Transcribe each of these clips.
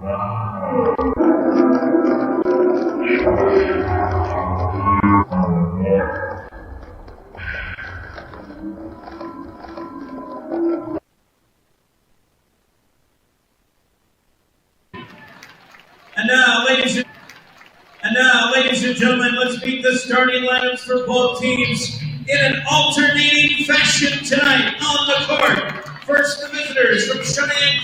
And now, ladies and gentlemen, let's meet the starting lineups for both teams in an alternating fashion tonight on the court. First, the visitors from Cheyenne.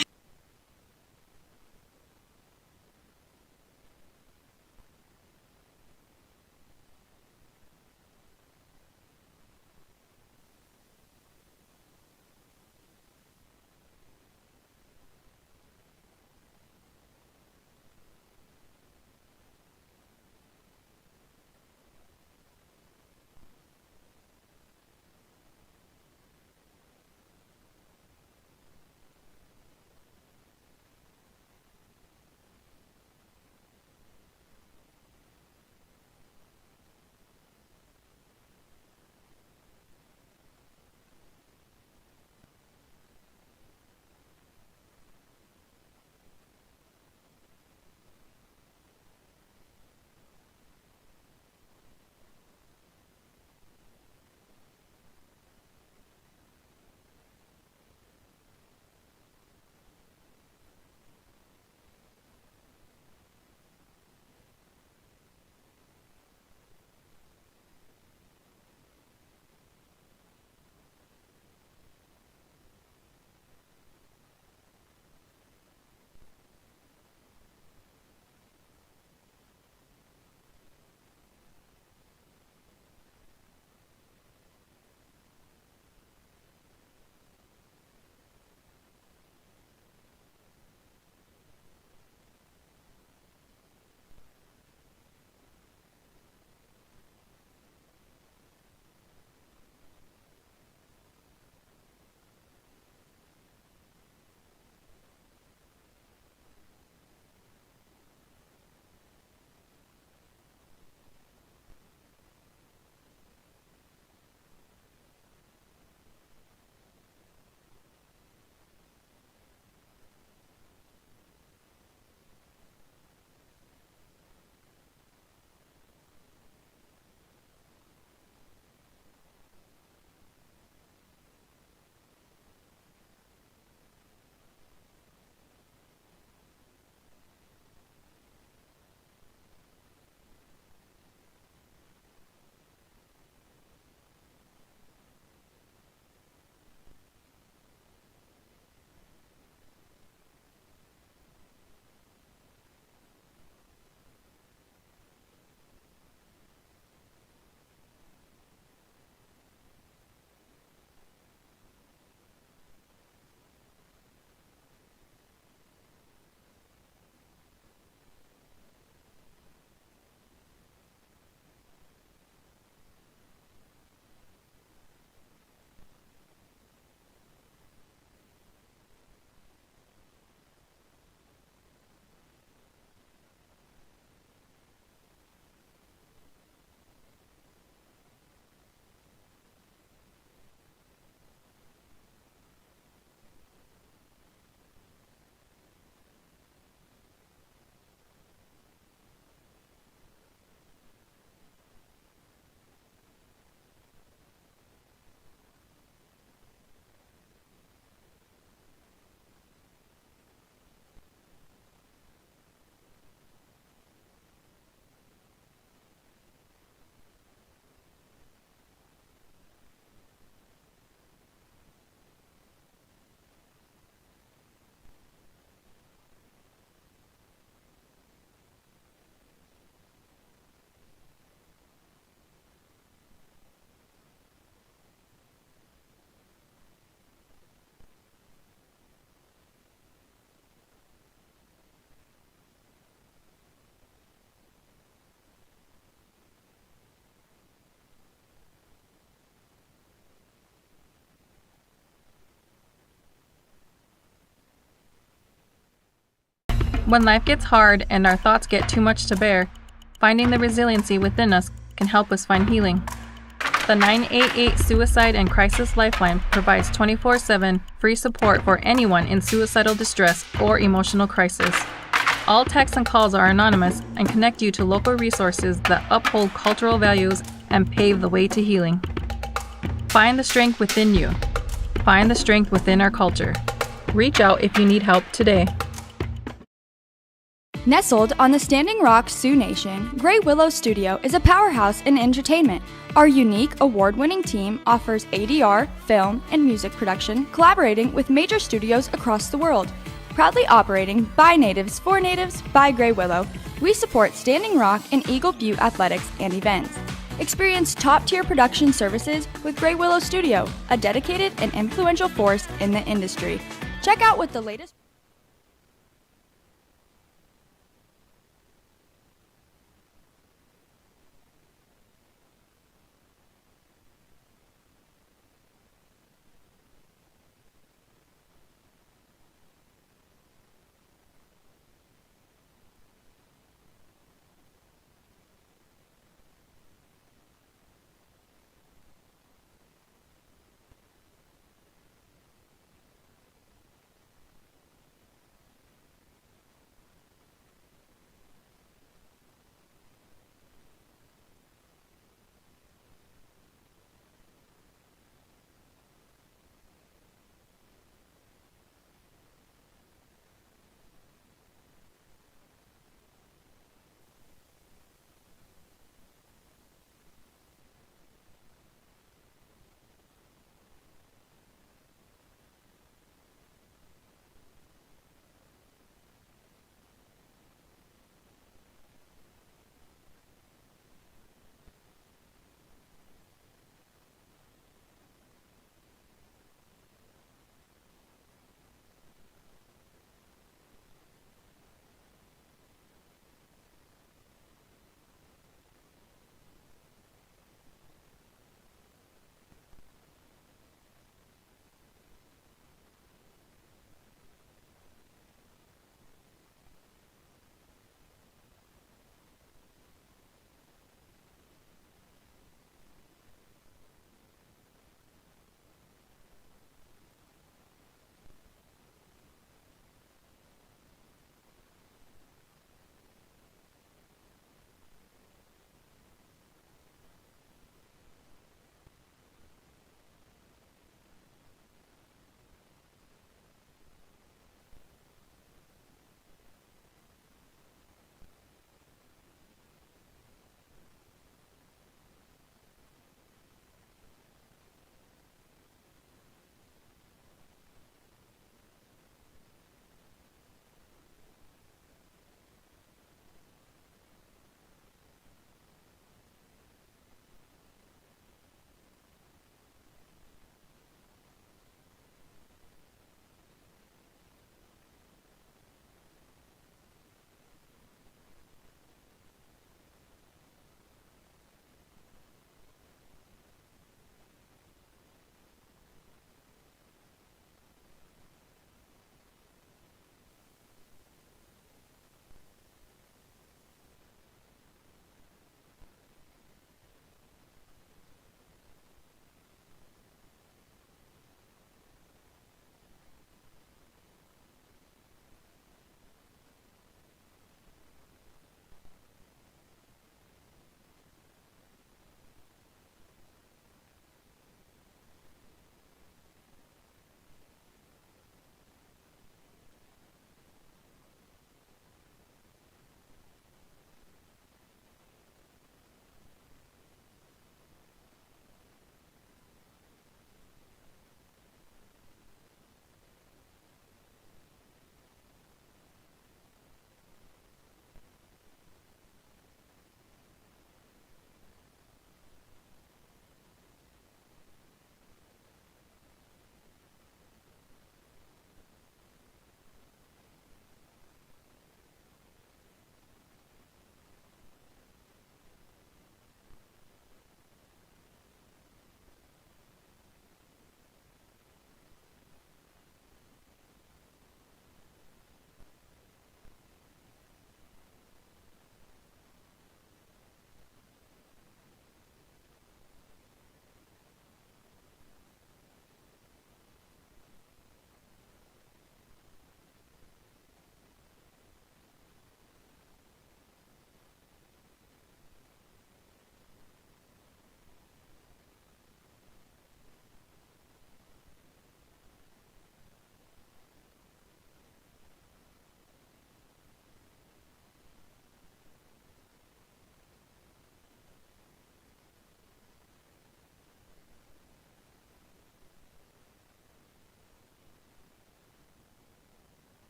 When life gets hard and our thoughts get too much to bear, finding the resiliency within us can help us find healing. The 988 Suicide and Crisis Lifeline provides 24/7 free support for anyone in suicidal distress or emotional crisis. All texts and calls are anonymous and connect you to local resources that uphold cultural values and pave the way to healing. Find the strength within you. Find the strength within our culture. Reach out if you need help today. Nestled on the Standing Rock Sioux Nation, Grey Willow Studio is a powerhouse in entertainment. Our unique, award-winning team offers ADR, film, and music production, collaborating with major studios across the world. Proudly operating by natives for natives by Grey Willow, we support Standing Rock and Eagle Butte athletics and events. Experience top-tier production services with Grey Willow Studio, a dedicated and influential force in the industry. Check out what the latest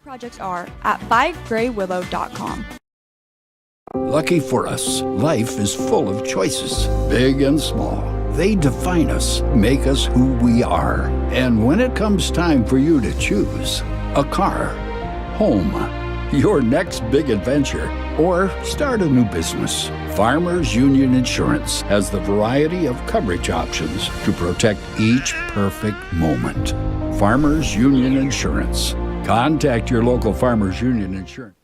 Projects are at 5graywillow.com. Lucky for us, life is full of choices, big and small. They define us, make us who we are. And when it comes time for you to choose, a car, home, your next big adventure, or start a new business, Farmers Union Insurance has the variety of coverage options to protect each perfect moment. Farmers Union Insurance. Contact your local Farmers Union Insurance.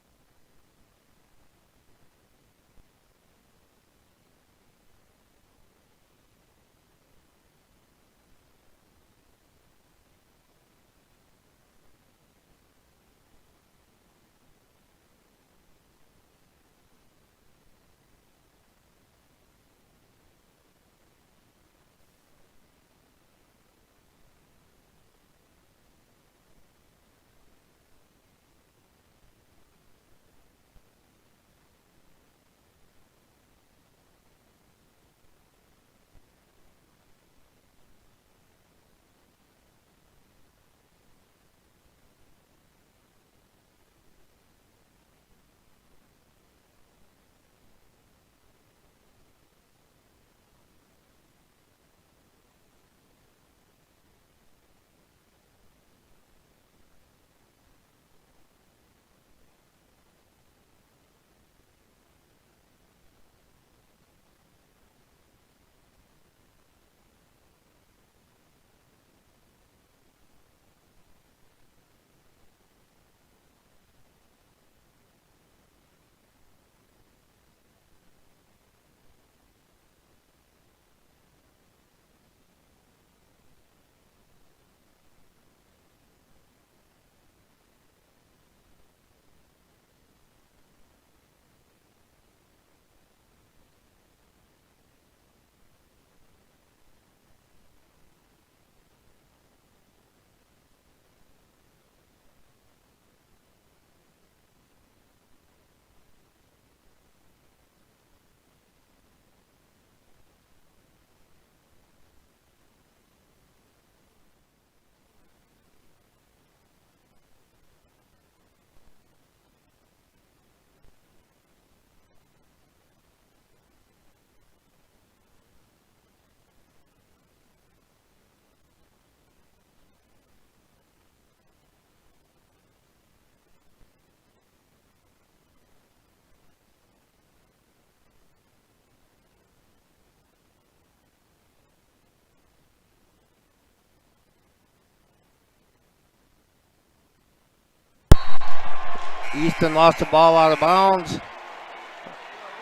Easton lost the ball out of bounds.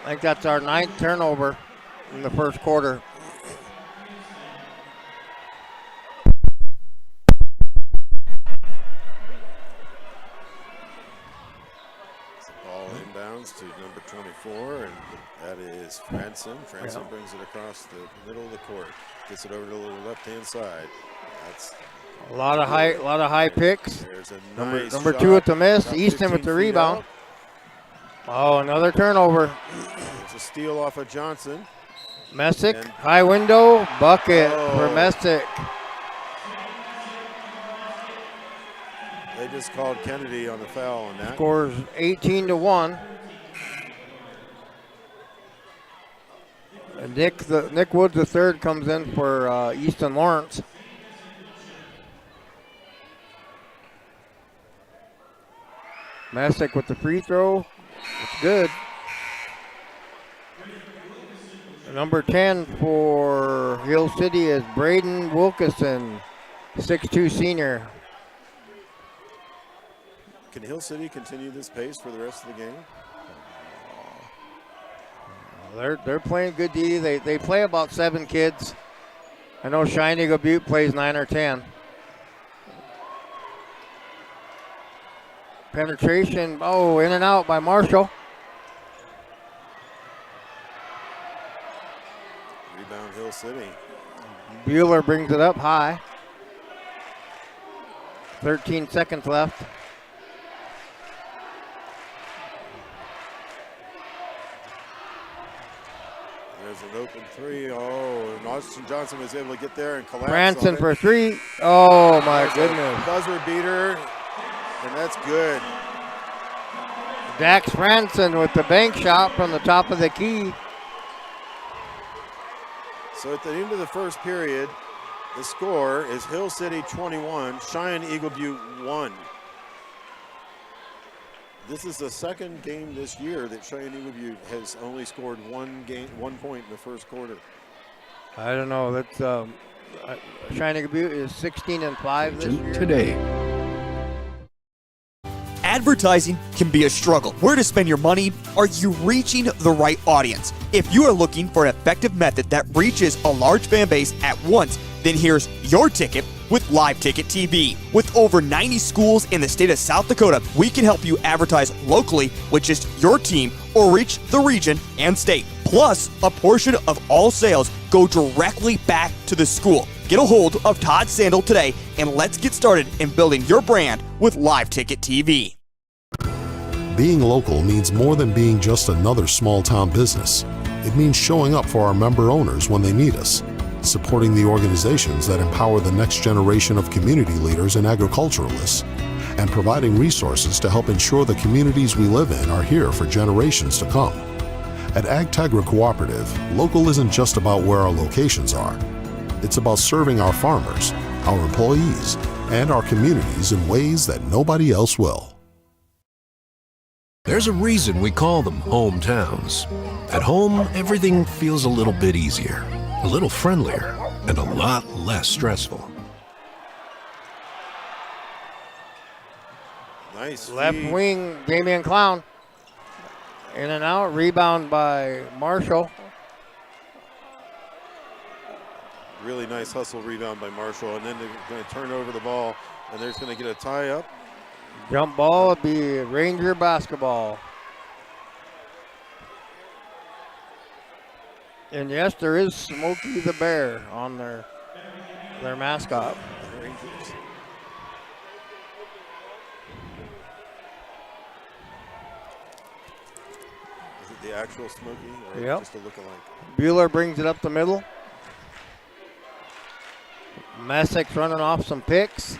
I think that's our 9th turnover in the first quarter. Ball inbounds to number 24, and that is Franson. Franson brings it across the middle of the court. Gets it over to the left-hand side. That's a lot of high picks. There's a nice number shot. 2 with the miss. Easton with the rebound. Oh, another turnover. It's a steal off of Johnson. Messick, high window, bucket for Messick. They just called Kennedy on the foul on that. Scores 18-1. And Nick Woods III comes in for Easton Lawrence. Messick with the free throw. It's good. Number 10 for Hill City is Braden Wilkeson, 6'2" senior. Can Hill City continue this pace for the rest of the game? They're playing good D. They play about 7 kids. I know Cheyenne-Eagle Butte plays 9 or 10. Penetration, in and out by Marshall. Rebound Hill City. Bueller brings it up high. 13 seconds left. There's an open three. And Austin Johnson was able to get there and collapse. Branson for 3. Oh my goodness. Buzzer beater. And that's good. Dax Franson with the bank shot from the top of the key. So at the end of the first period, the score is Hill City 21, Cheyenne-Eagle Butte 1. This is the second game this year that Cheyenne-Eagle Butte has only scored 1 point in the first quarter. I don't know. That's Cheyenne-Eagle Butte is 16-5 this year. Today. Advertising can be a struggle. Where to spend your money? Are you reaching the right audience? If you are looking for an effective method that reaches a large fan base at once, then here's your ticket with Live Ticket TV. With over 90 schools in the state of South Dakota, we can help you advertise locally with just your team or reach the region and state. Plus, a portion of all sales go directly back to the school. Get a hold of Todd Sandel today and let's get started in building your brand with Live Ticket TV. Being local means more than being just another small-town business. It means showing up for our member owners when they need us, supporting the organizations that empower the next generation of community leaders and agriculturalists, and providing resources to help ensure the communities we live in are here for generations to come. At AgTegra Cooperative, local isn't just about where our locations are. It's about serving our farmers, our employees, and our communities in ways that nobody else will. There's a reason we call them hometowns. At home, everything feels a little bit easier, a little friendlier, and a lot less stressful. Nice. Left wing, Damian Clown. In and out, rebound by Marshall. Really nice hustle rebound by Marshall, and then they're going to turn over the ball, and they're going to get a tie up. Jump ball would be Ranger basketball. And yes, there is Smokey the Bear on their mascot. Rangers. Is it the actual Smokey or Yep. just a lookalike? Bueller brings it up the middle. Messick's running off some picks.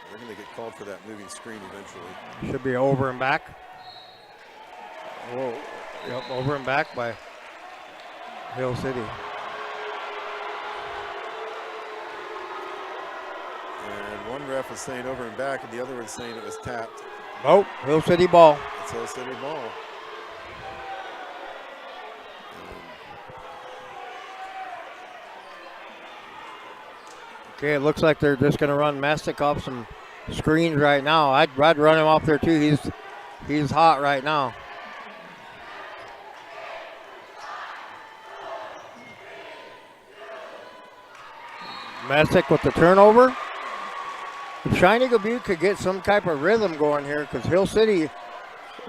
They're going to get called for that moving screen eventually. Should be over and back. Whoa. Yep, over and back by Hill City. And one ref is saying over and back, and the other one's saying it was tapped. Oh, Hill City ball. It's Hill City ball. Okay, it looks like they're just going to run Messick off some screens right now. I'd run him off there too. He's hot right now. Messick with the turnover. If Cheyenne-Eagle Butte could get some type of rhythm going here, because Hill City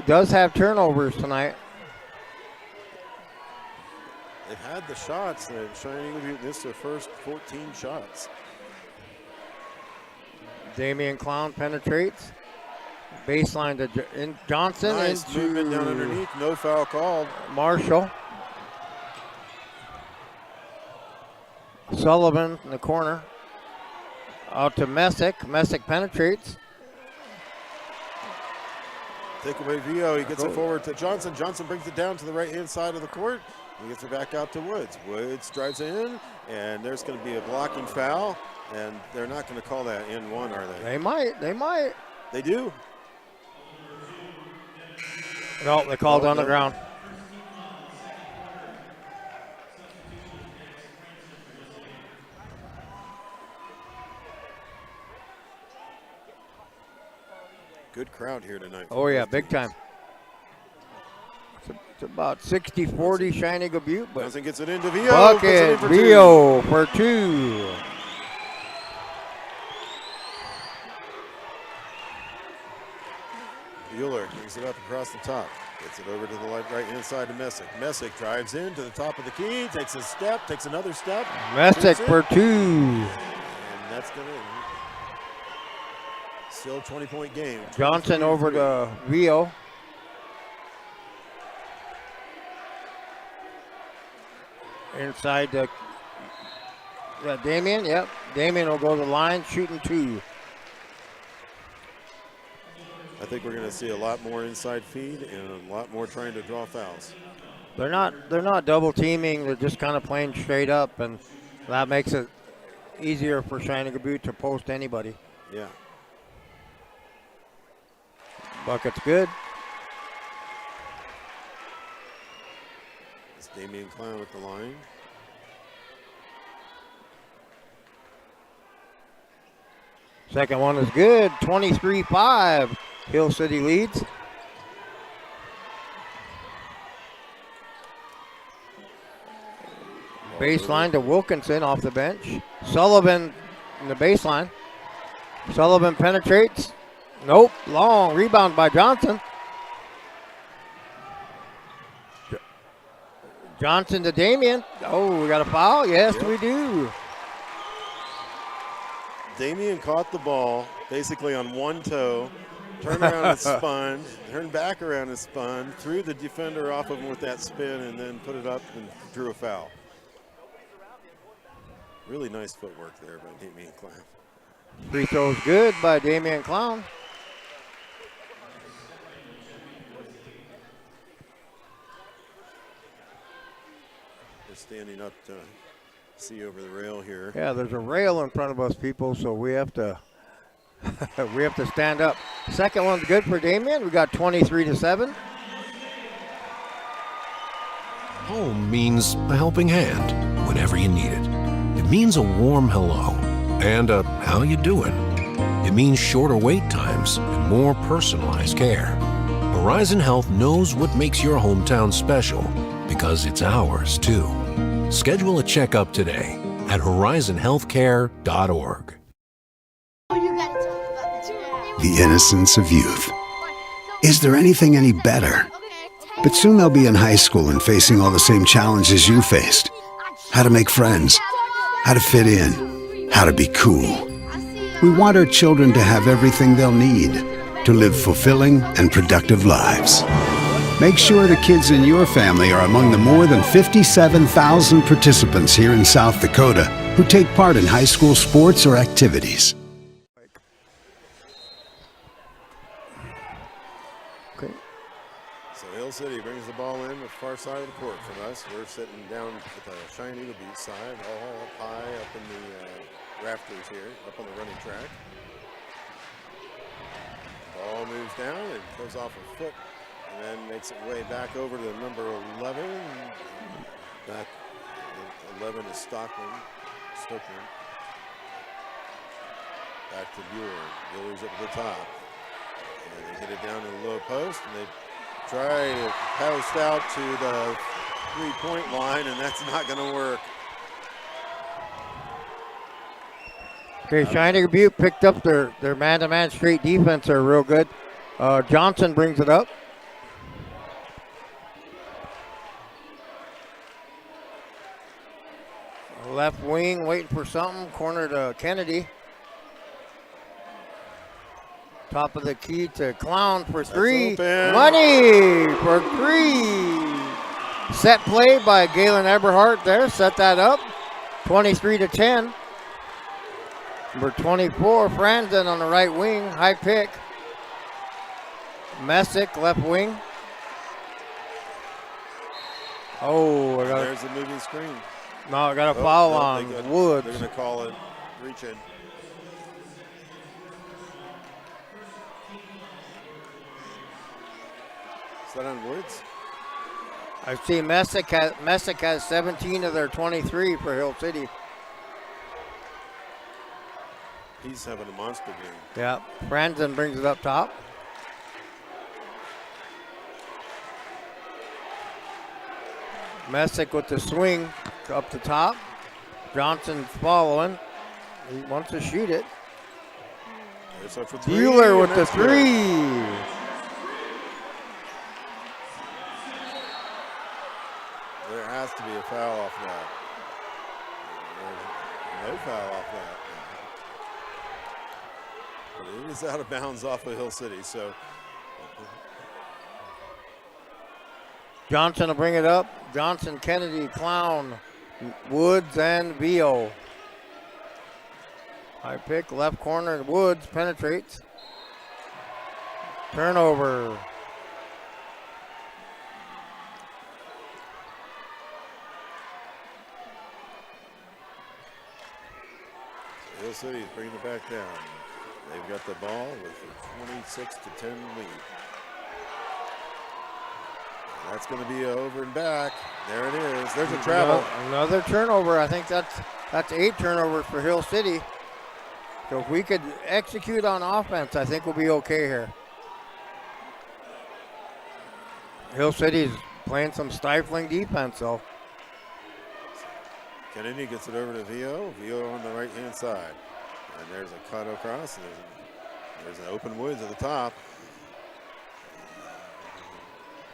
does have turnovers tonight. They've had the shots. Cheyenne-Eagle Butte missed their first 14 shots. Damian Clown penetrates. Baseline to Johnson. Nice into movement down underneath. No foul called. Marshall. Sullivan in the corner. Out to Messick. Messick penetrates. Take away Vio. He gets it forward to Johnson. Johnson brings it down to the right-hand side of the court. He gets it back out to Woods. Woods drives in, and there's going to be a blocking foul, and they're not going to call that in one, are they? They might. They do. No, they called on the ground. Good crowd here tonight. Oh, yeah, big time. It's about 60-40 Cheyenne-Eagle Butte, but Johnson gets it into Vio. bucket, Vio for two. Bueller brings it up across the top. Gets it over to the right-hand side to Messick. Messick drives in to the top of the key, takes a step, takes another step. Messick for two. And that's going to still 20-point game. Johnson over to Vio. Inside to Damian. Yep. Damien will go to the line, shooting 2. I think we're going to see a lot more inside feed and a lot more trying to draw fouls. They're not double teaming. They're just kind of playing straight up, and that makes it easier for Cheyenne-Eagle Butte to post anybody. Yeah. Bucket's good. It's Damian Clown at the line. Second one is good. 23-5. Hill City leads. Baseline to Wilkinson off the bench. Sullivan in the baseline. Sullivan penetrates. Nope. Long rebound by Johnson. Johnson to Damien. Oh, we got a foul? Yes, yep. We do. Damien caught the ball basically on one toe, turned around and spun, turned back around and spun, threw the defender off of him with that spin, and then put it up and drew a foul. Really nice footwork there by Damian Clown. Free throw is good by Damian Clown. We're standing up to see over the rail here. Yeah, there's a rail in front of us, people, so we have to we have to stand up. Second one's good for Damien. We got 23-7. Home means a helping hand whenever you need it. It means a warm hello and a how you doing. It means shorter wait times and more personalized care. Horizon Health knows what makes your hometown special because it's ours too. Schedule a checkup today at horizonhealthcare.org. The innocence of youth. Is there anything any better? But soon they'll be in high school and facing all the same challenges you faced. How to make friends, how to fit in, how to be cool. We want our children to have everything they'll need to live fulfilling and productive lives. Make sure the kids in your family are among the more than 57,000 participants here in South Dakota who take part in high school sports or activities. Okay. So Hill City brings the ball in the far side of the court from us. We're sitting down at the Cheyenne-Eagle Butte side, all up high up in the rafters here, up on the running track. Ball moves down and goes off a foot. And then makes it way back over to number 11. Back 11 is Stockman. Back to Bueller. Bueller's up at the top. And they get it down to the low post, and they try to post out to the three-point line, and that's not going to work. Okay, Cheyenne-Eagle Butte picked up their man-to-man straight defense. They're real good. Johnson brings it up. Left wing waiting for something. Corner to Kennedy. Top of the key to Clown for three. Money for three. Set play by Galen Eberhardt there. Set that up. 23-10. Number 24, Franzen on the right wing. High pick. Messick, left wing. Oh, there's the moving screen. No, I got a foul on Woods. They're going to call it reach in. Is that on Woods? I see Messick has 17 of their 23 for Hill City. He's having a monster game. Yeah, Franzen brings it up top. Messick with the swing up the top. Johnson's following. He wants to shoot it. Bueller with the three. There has to be a foul off that. There's no foul off that. But it is out of bounds off of Hill City, so. Johnson will bring it up. Johnson, Kennedy, Clown, Woods, and Vio. High pick, left corner, Woods penetrates. Turnover. Hill City's bringing it back down. They've got the ball with a 26-10 lead. That's going to be over and back. There it is. There's a travel. Another turnover. I think that's 8 turnovers for Hill City. So if we could execute on offense, I think we'll be okay here. Hill City's playing some stifling defense, though. Kennedy gets it over to Vio. Vio on the right-hand side. And there's a cut across. And there's an open Woods at the top.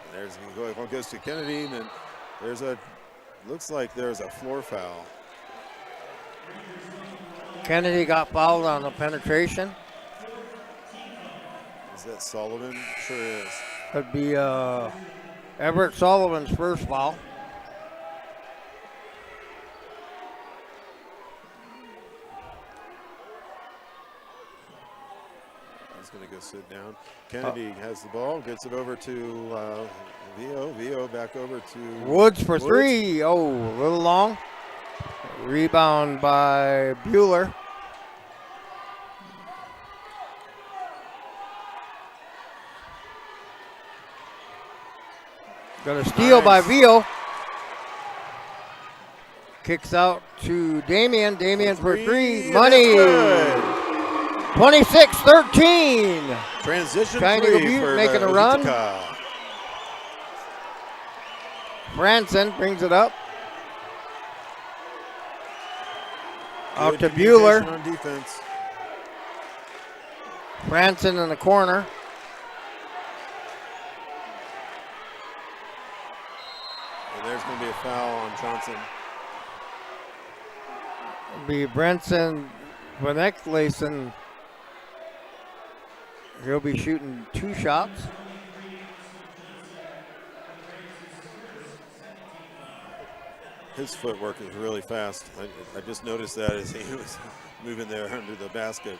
And there's one goes to Kennedy, and then looks like there's a floor foul. Kennedy got fouled on the penetration. Is that Sullivan? Sure is. Could be Everett Sullivan's first foul. He's going to go sit down. Kennedy has the ball, gets it over to Vio. Vio back over to Woods for 3. Oh, a little long. Rebound by Bueller. Got a steal by Vio. Kicks out to Damian. Damian for 3. Money. 26-13. Transition Cheyenne-Eagle three Butte for making a run. Utica. Branson brings it up. Out to communication Bueller. on defense. Branson in the corner. And there's going to be a foul on Johnson. It'll be Branson for next Layson. He'll be shooting 2 shots. His footwork is really fast. I just noticed that as he was moving there under the basket.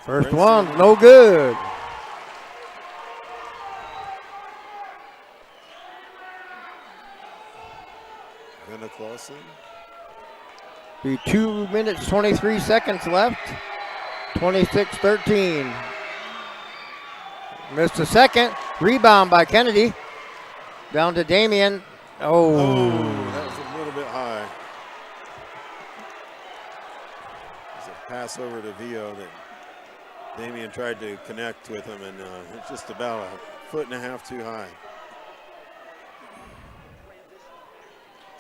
First one, no good. Vanna Clausen. Be 2 minutes, 23 seconds left. 26-13. Missed a second. Rebound by Kennedy. Down to Damian. Oh, that was a little bit high. There's a pass over to Vio that Damian tried to connect with him, and it's just about a 1.5 feet too high.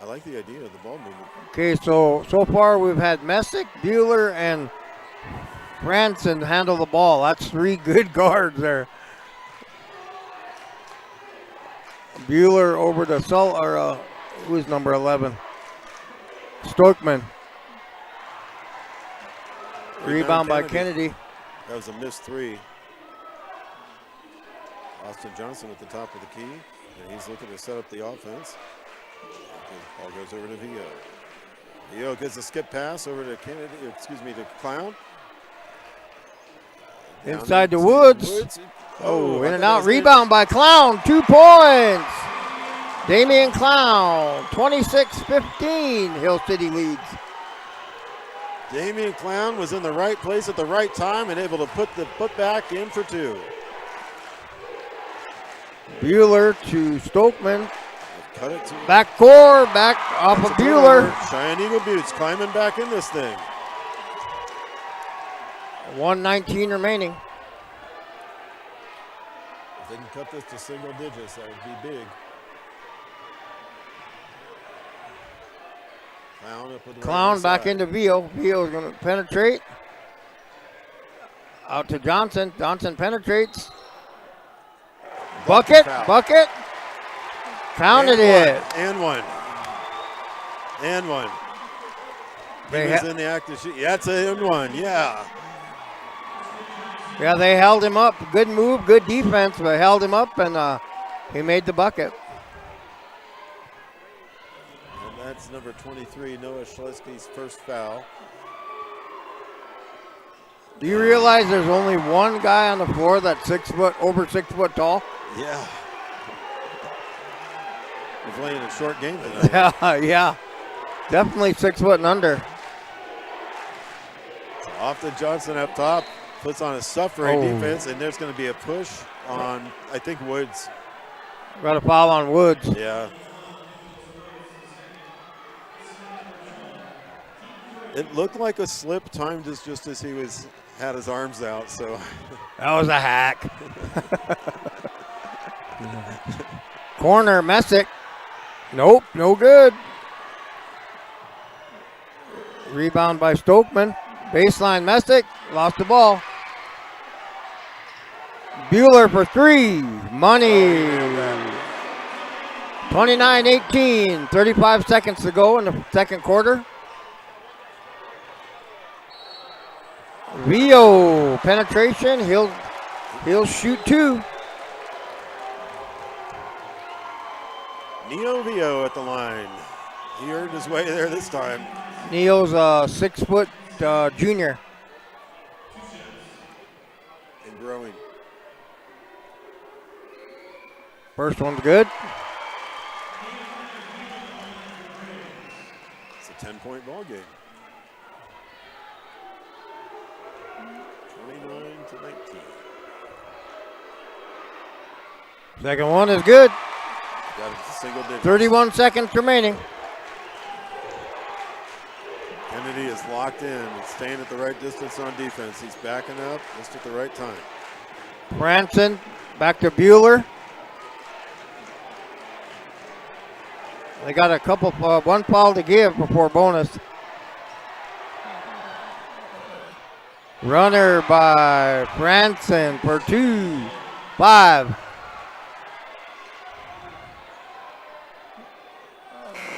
I like the idea of the ball movement. okay, so far we've had Messick, Bueller, and Branson handle the ball. That's 3 good guards there. Bueller over to who's number 11? Stokman. Rebound by Kennedy. That was a missed 3. Austin Johnson at the top of the key, and he's looking to set up the offense. Ball goes over to Vio. Vio gets a skip pass over to to Clown. Inside to Woods. Oh, in and out. Rebound by Clown. 2 points. Damian Clown. 26-15. Hill City leads. Damian Clown was in the right place at the right time and able to put the putback in for 2. Bueller to Stokman. Cut it to back off of Bueller. Cheyenne-Eagle Butte's climbing back in this thing. 1:19 remaining. If they can cut this to single digits, that would be big. Clown back into Vio. Vio's going to penetrate. Out to Johnson. Johnson penetrates. Bucket. Counted it. And one. He was in the act of shooting. Yeah, it's a and one. Yeah. Yeah, they held him up. Good move, good defense, but held him up, and he made the bucket. And That's number 23, Noah Schleski's first foul. Do you realize there's only one guy on the floor that's over 6 foot tall? Yeah. We're playing a short game tonight. Yeah. Definitely 6 foot and under. So off to Johnson up top. Puts on a suffering defense, and there's going to be a push on, I think, Woods. Got a foul on Woods. Yeah. It looked like a slip timed just as he had his arms out, so. That was a hack. Corner, Messick. Nope, no good. Rebound by Stokeman. Baseline, Messick. Lost the ball. Bueller for 3. Money. 29-18. 35 seconds to go in the second quarter. Vio penetration. He'll shoot 2. Neo Vio at the line. He earned his way there this time. Neo's a 6 foot junior. And growing. First one's good. It's a 10-point ball game. 29-19. Second one is good. Got it to single digits. 31 seconds remaining. Kennedy is locked in. He's staying at the right distance on defense. He's backing up just at the right time. Branson back to Bueller. They got a couple, one foul to give before bonus. Runner by Branson for 2. 5.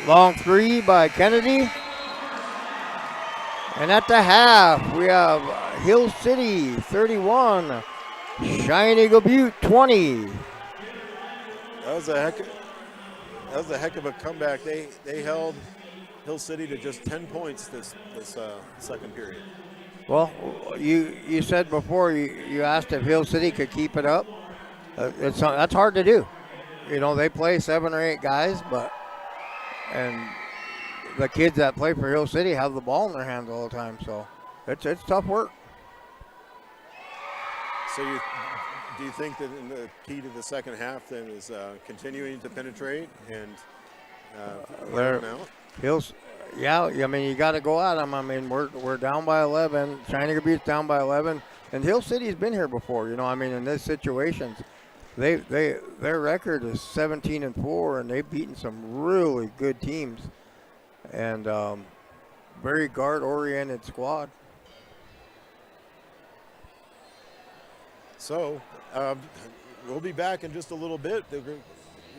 Long 3 by Kennedy. And at the half, we have Hill City 31, Cheyenne-Eagle Butte 20. That was a heck of a comeback. They held Hill City to just 10 points this second period. Well, you said before you asked if Hill City could keep it up. That's hard to do. You know, they play 7 or 8 guys, and the kids that play for Hill City have the ball in their hands all the time, so it's tough work. So do you think that in the key to the second half then is continuing to penetrate and wear them out? Yeah, I mean, you got to go at them. I mean, we're down by 11. Cheyenne-Eagle Butte's down by 11, and Hill City's been here before. You know, I mean, in these situations, their record is 17-4, and they've beaten some really good teams, and very guard-oriented squad. So we'll be back in just a little bit.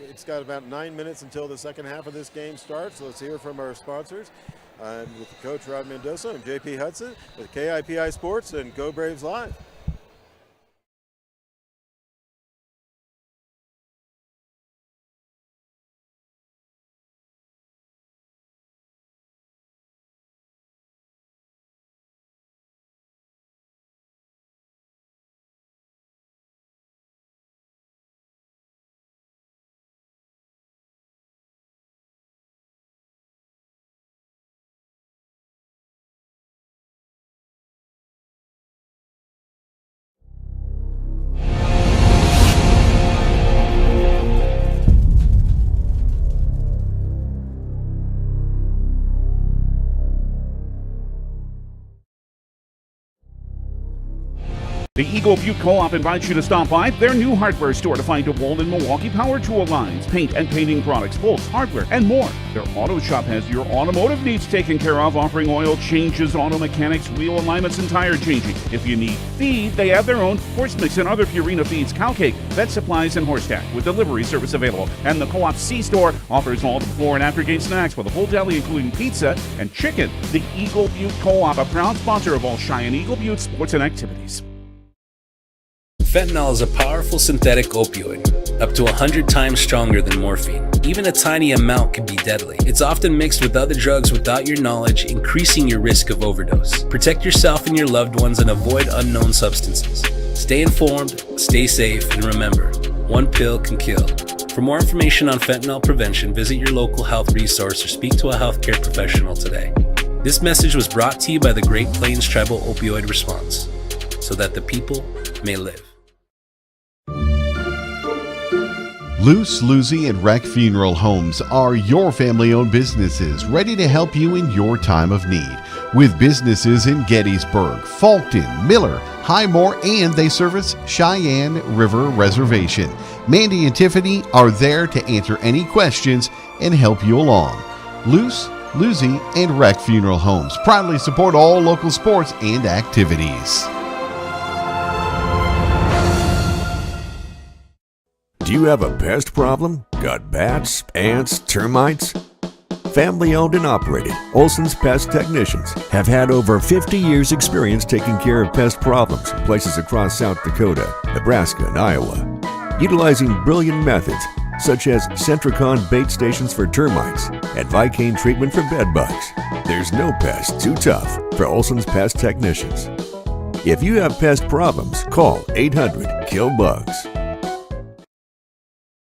It's got about 9 minutes until the second half of this game starts. So let's hear from our sponsors. With Coach Rod Mendoza and JP Hudson with KIPI Sports and Go Braves Live. The Eagle Butte Co-op invites you to stop by their new hardware store to find DeWalt and Milwaukee power tool lines, paint and painting products, bolts, hardware, and more. Their auto shop has your automotive needs taken care of, offering oil changes, auto mechanics, wheel alignments, and tire changing. If you need feed, they have their own horse mix and other Purina feeds, cow cake, vet supplies, and horse tack with delivery service available. And the Co-op C-Store offers all the before and after game snacks with a full deli including pizza and chicken. The Eagle Butte Co-op, a proud sponsor of all Cheyenne-Eagle Butte sports and activities. Fentanyl is a powerful synthetic opioid. up to 100 times stronger than morphine. Even a tiny amount can be deadly. It's often mixed with other drugs without your knowledge, increasing your risk of overdose. Protect yourself and your loved ones and avoid unknown substances. Stay informed, stay safe, and remember, one pill can kill. For more information on fentanyl prevention, visit your local health resource or speak to a healthcare professional today. This message was brought to you by the Great Plains Tribal Opioid Response, so that the people may live. Luce, Lucy, and Wreck Funeral Homes are your family-owned businesses ready to help you in your time of need. With businesses in Gettysburg, Faulkton, Miller, Highmore, and they service Cheyenne River Reservation. Mandy and Tiffany are there to answer any questions and help you along. Luce, Lucy, and Wreck Funeral Homes proudly support all local sports and activities. Do you have a pest problem? Got bats, ants, termites? Family owned and operated, Olson's Pest Technicians have had over 50 years experience taking care of pest problems in places across South Dakota, Nebraska, and Iowa. Utilizing brilliant methods such as Centricon bait stations for termites and Vicane treatment for bed bugs, there's no pest too tough for Olson's Pest Technicians. If you have pest problems, call 800-KILL-BUGS.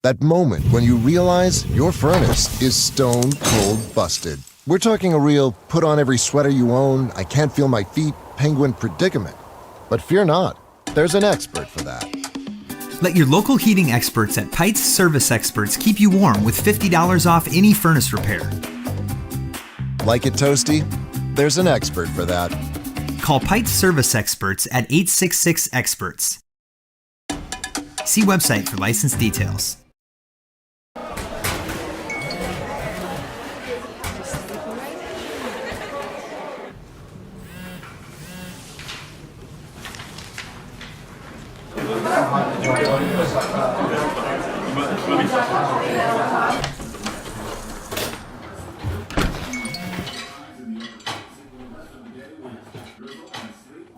That moment when you realize your furnace is stone cold busted. We're talking a real put on every sweater you own, I can't feel my feet, penguin predicament. But fear not, there's an expert for that. Let your local heating experts at Pites Service Experts keep you warm with $50 off any furnace repair. Like it toasty? There's an expert for that. Call Pites Service Experts at 866-EXPERTS. See website for license details.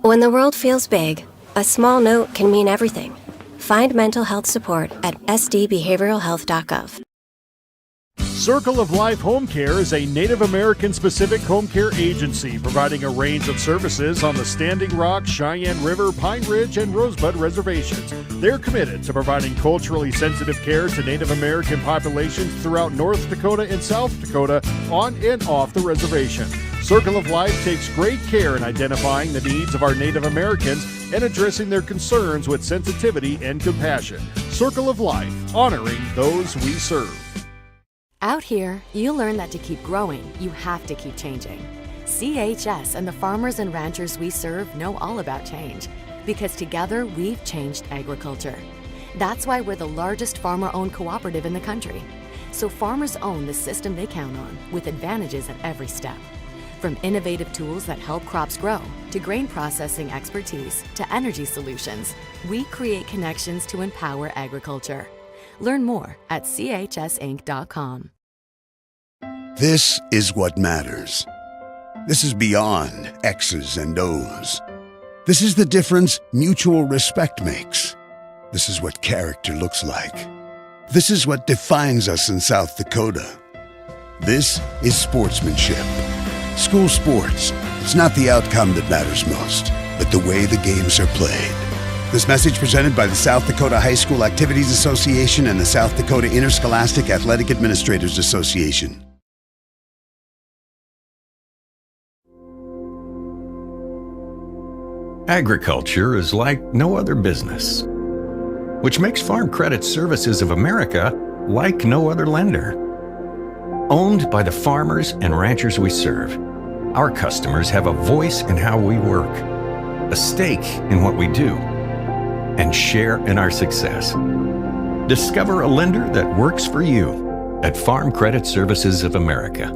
When the world feels big, a small note can mean everything. Find mental health support at sdbehavioralhealth.gov. Circle of Life Home Care is a Native American-specific home care agency providing a range of services on the Standing Rock, Cheyenne River, Pine Ridge, and Rosebud reservations. They're committed to providing culturally sensitive care to Native American populations throughout North Dakota and South Dakota on and off the reservation. Circle of Life takes great care in identifying the needs of our Native Americans and addressing their concerns with sensitivity and compassion. Circle of Life, honoring those we serve. Out here, you learn that to keep growing, you have to keep changing. CHS and the farmers and ranchers we serve know all about change, because together we've changed agriculture. That's why we're the largest farmer-owned cooperative in the country. So farmers own the system they count on, with advantages at every step. From innovative tools that help crops grow, to grain processing expertise, to energy solutions, we create connections to empower agriculture. Learn more at chsinc.com. This is what matters. This is beyond X's and O's. This is the difference mutual respect makes. This is what character looks like. This is what defines us in South Dakota. This is sportsmanship. School sports, it's not the outcome that matters most, but the way the games are played. This message presented by the South Dakota High School Activities Association and the South Dakota Interscholastic Athletic Administrators Association. Agriculture is like no other business, which makes Farm Credit Services of America like no other lender. Owned by the farmers and ranchers we serve, our customers have a voice in how we work, a stake in what we do, and share in our success. Discover a lender that works for you at Farm Credit Services of America.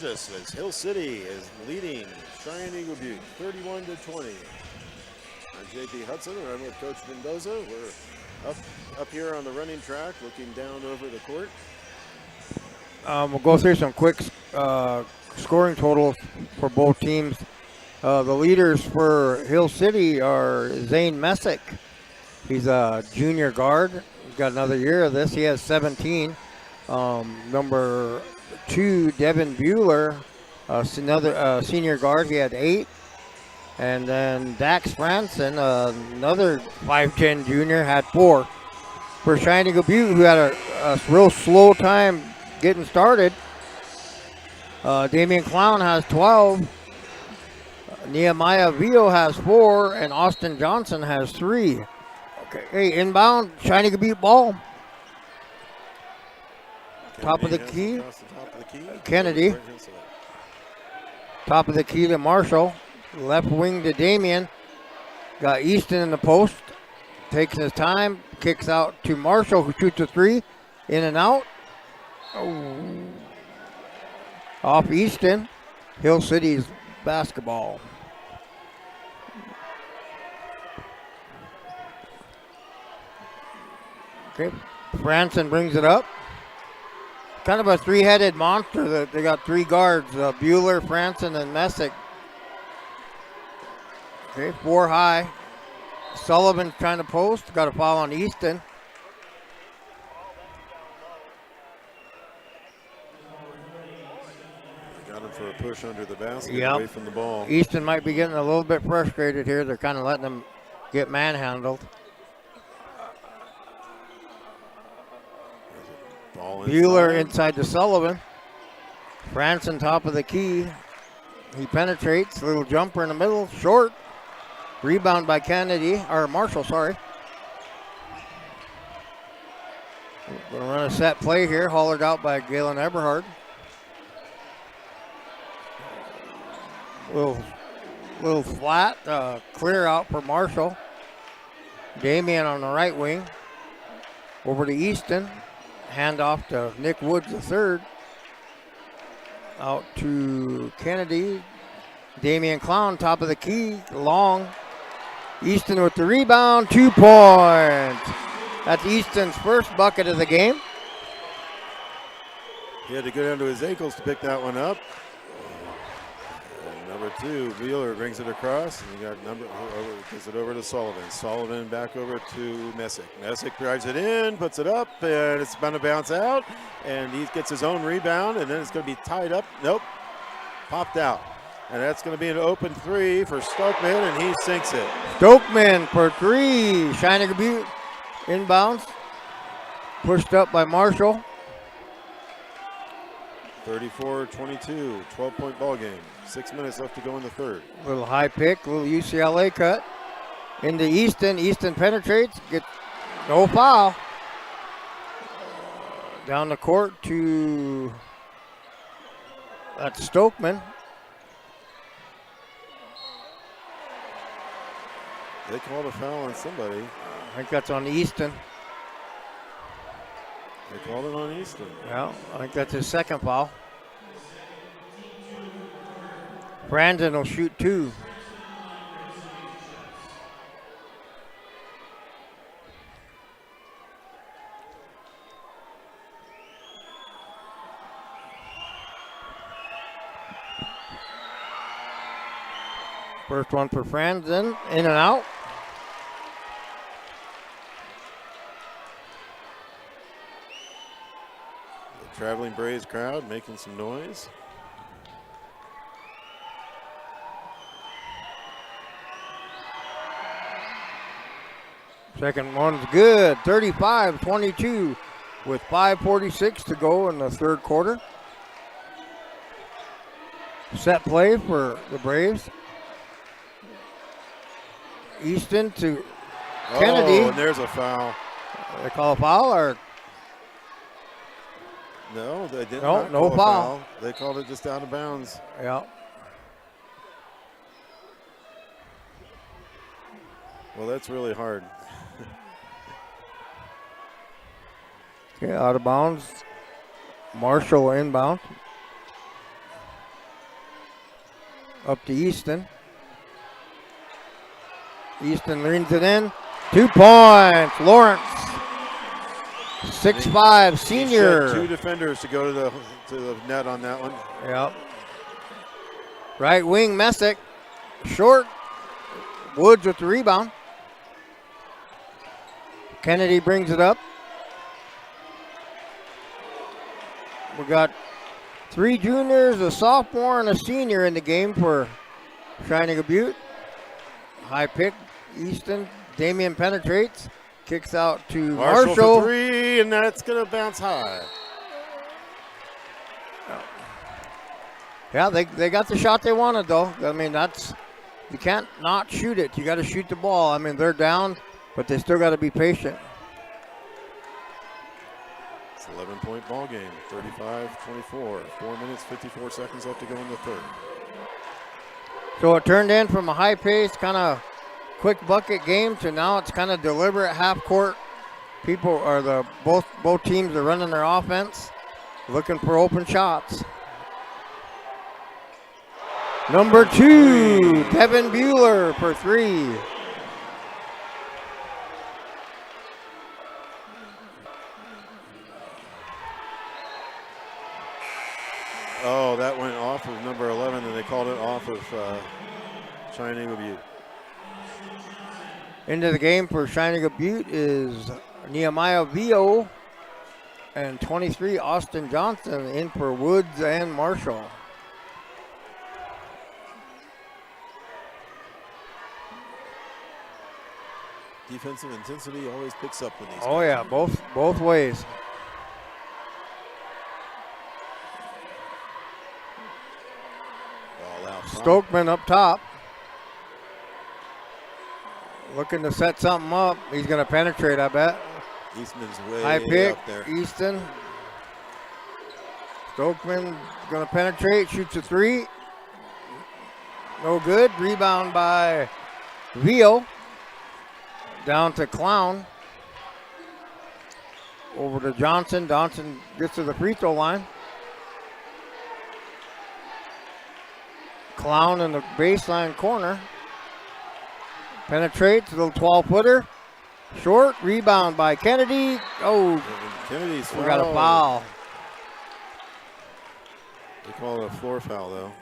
Burgess as Hill City is leading Cheyenne-Eagle Butte 31-20. I'm JP Hudson, and I'm with Coach Mendoza. We're up here on the running track, looking down over the court. We'll go through some quick scoring totals for both teams. The leaders for Hill City are Zane Messick. He's a junior guard. He's got another year of this. He has 17. Number 2, Devin Bueller, another senior guard. He had 8. And then Dax Franson, another 5'10 junior, had 4. For Cheyenne-Eagle Butte, who had a real slow time getting started, Damian Clown has 12. Nehemiah Vio has 4, and Austin Johnson has 3. Okay, hey, inbound, Cheyenne-Eagle Butte ball. Top of the key, Kennedy. Top of the key to Marshall. Left wing to Damian. Got Easton in the post. Takes his time, kicks out to Marshall, who shoots a 3. In and out. Oh. Off Easton. Hill City's basketball. Okay, Franson brings it up. Kind of a 3-headed monster. They got 3 guards, Bueller, Franson, and Messick. Okay, 4 high. Sullivan trying to post. Got a foul on Easton. Got him for a push under the basket, away from the ball. Easton might be getting a little bit frustrated here. They're kind of letting him get manhandled. Bueller inside to Sullivan. Franson top of the key. He penetrates. Little jumper in the middle. Short. Rebound by Kennedy. Or Marshall, sorry. Going to run a set play here. Hollered out by Galen Eberhard. Little flat. Clear out for Marshall. Damian on the right wing. Over to Easton. Hand off to Nick Woods III. Out to Kennedy. Damian Clown, top of the key, long. Easton with the rebound, 2 points. That's Easton's first bucket of the game. He had to go down to his ankles to pick that one up. And number 2, Wheeler brings it across, and you got gets it over to Sullivan. Sullivan back over to Messick. Messick drives it in, puts it up, and it's going to bounce out. And he gets his own rebound, and then it's going to be tied up. Nope, popped out. And that's going to be an open 3 for Stokeman, and he sinks it. Stokeman for 3. Cheyenne-Eagle Butte inbounds. Pushed up by Marshall. 34-22, 12-point ball game. 6 minutes left to go in the third. Little high pick, little UCLA cut. Into Easton. Easton penetrates. Gets no foul. Down the court to that's Stokeman. They called a foul on somebody. I think that's on Easton. They called it on Easton. Yeah, I think that's his second foul. Brandon will shoot 2. First one for Franzen, in and out. The traveling Braves crowd making some noise. Second one's good, 35-22 with 5:46 to go in the third quarter. Set play for the Braves. Easton to Kennedy. Oh, and there's a foul. They call a foul or? No, they didn't. No foul. They called it just out of bounds. Yeah. Well, that's really hard. Okay, out of bounds. Marshall inbound. Up to Easton. Easton leans it in. 2 points. Lawrence. 6'5", senior. 2 defenders to go to the net on that one. Yep. Right wing, Messick. Short. Woods with the rebound. Kennedy brings it up. We got 3 juniors, a sophomore, and a senior in the game for Cheyenne-Eagle Butte. High pick, Easton. Damian penetrates. Kicks out to Marshall. For 3, and that's going to bounce high. Yeah, they got the shot they wanted, though. I mean, you can't not shoot it. You got to shoot the ball. I mean, they're down, but they still got to be patient. It's an 11-point ball game, 35-24. 4 minutes, 54 seconds left to go in the third. So it turned in from a high-paced, kind of quick bucket game to now it's kind of deliberate half-court. People are both teams are running their offense, looking for open shots. Number 2, Kevin Bueller for 3. Oh, that went off of number 11, and they called it off of Cheyenne-Eagle Butte. Into the game for Cheyenne-Eagle Butte is Nehemiah Vio and 23, Austin Johnson, in for Woods and Marshall. Defensive intensity always picks up with these Oh guys. yeah, both ways. Ball out front. Stokeman up top. Looking to set something up. He's going to penetrate, I bet. Eastman's way High pick, up there. Easton. Stokeman going to penetrate, shoots a 3. No good. Rebound by Vio. Down to Clown. Over to Johnson. Johnson gets to the free throw line. Clown in the baseline corner. Penetrates, a little 12-footer. Short, rebound by Kennedy. Oh, Kennedy's we got a foul. They call it a floor foul, though.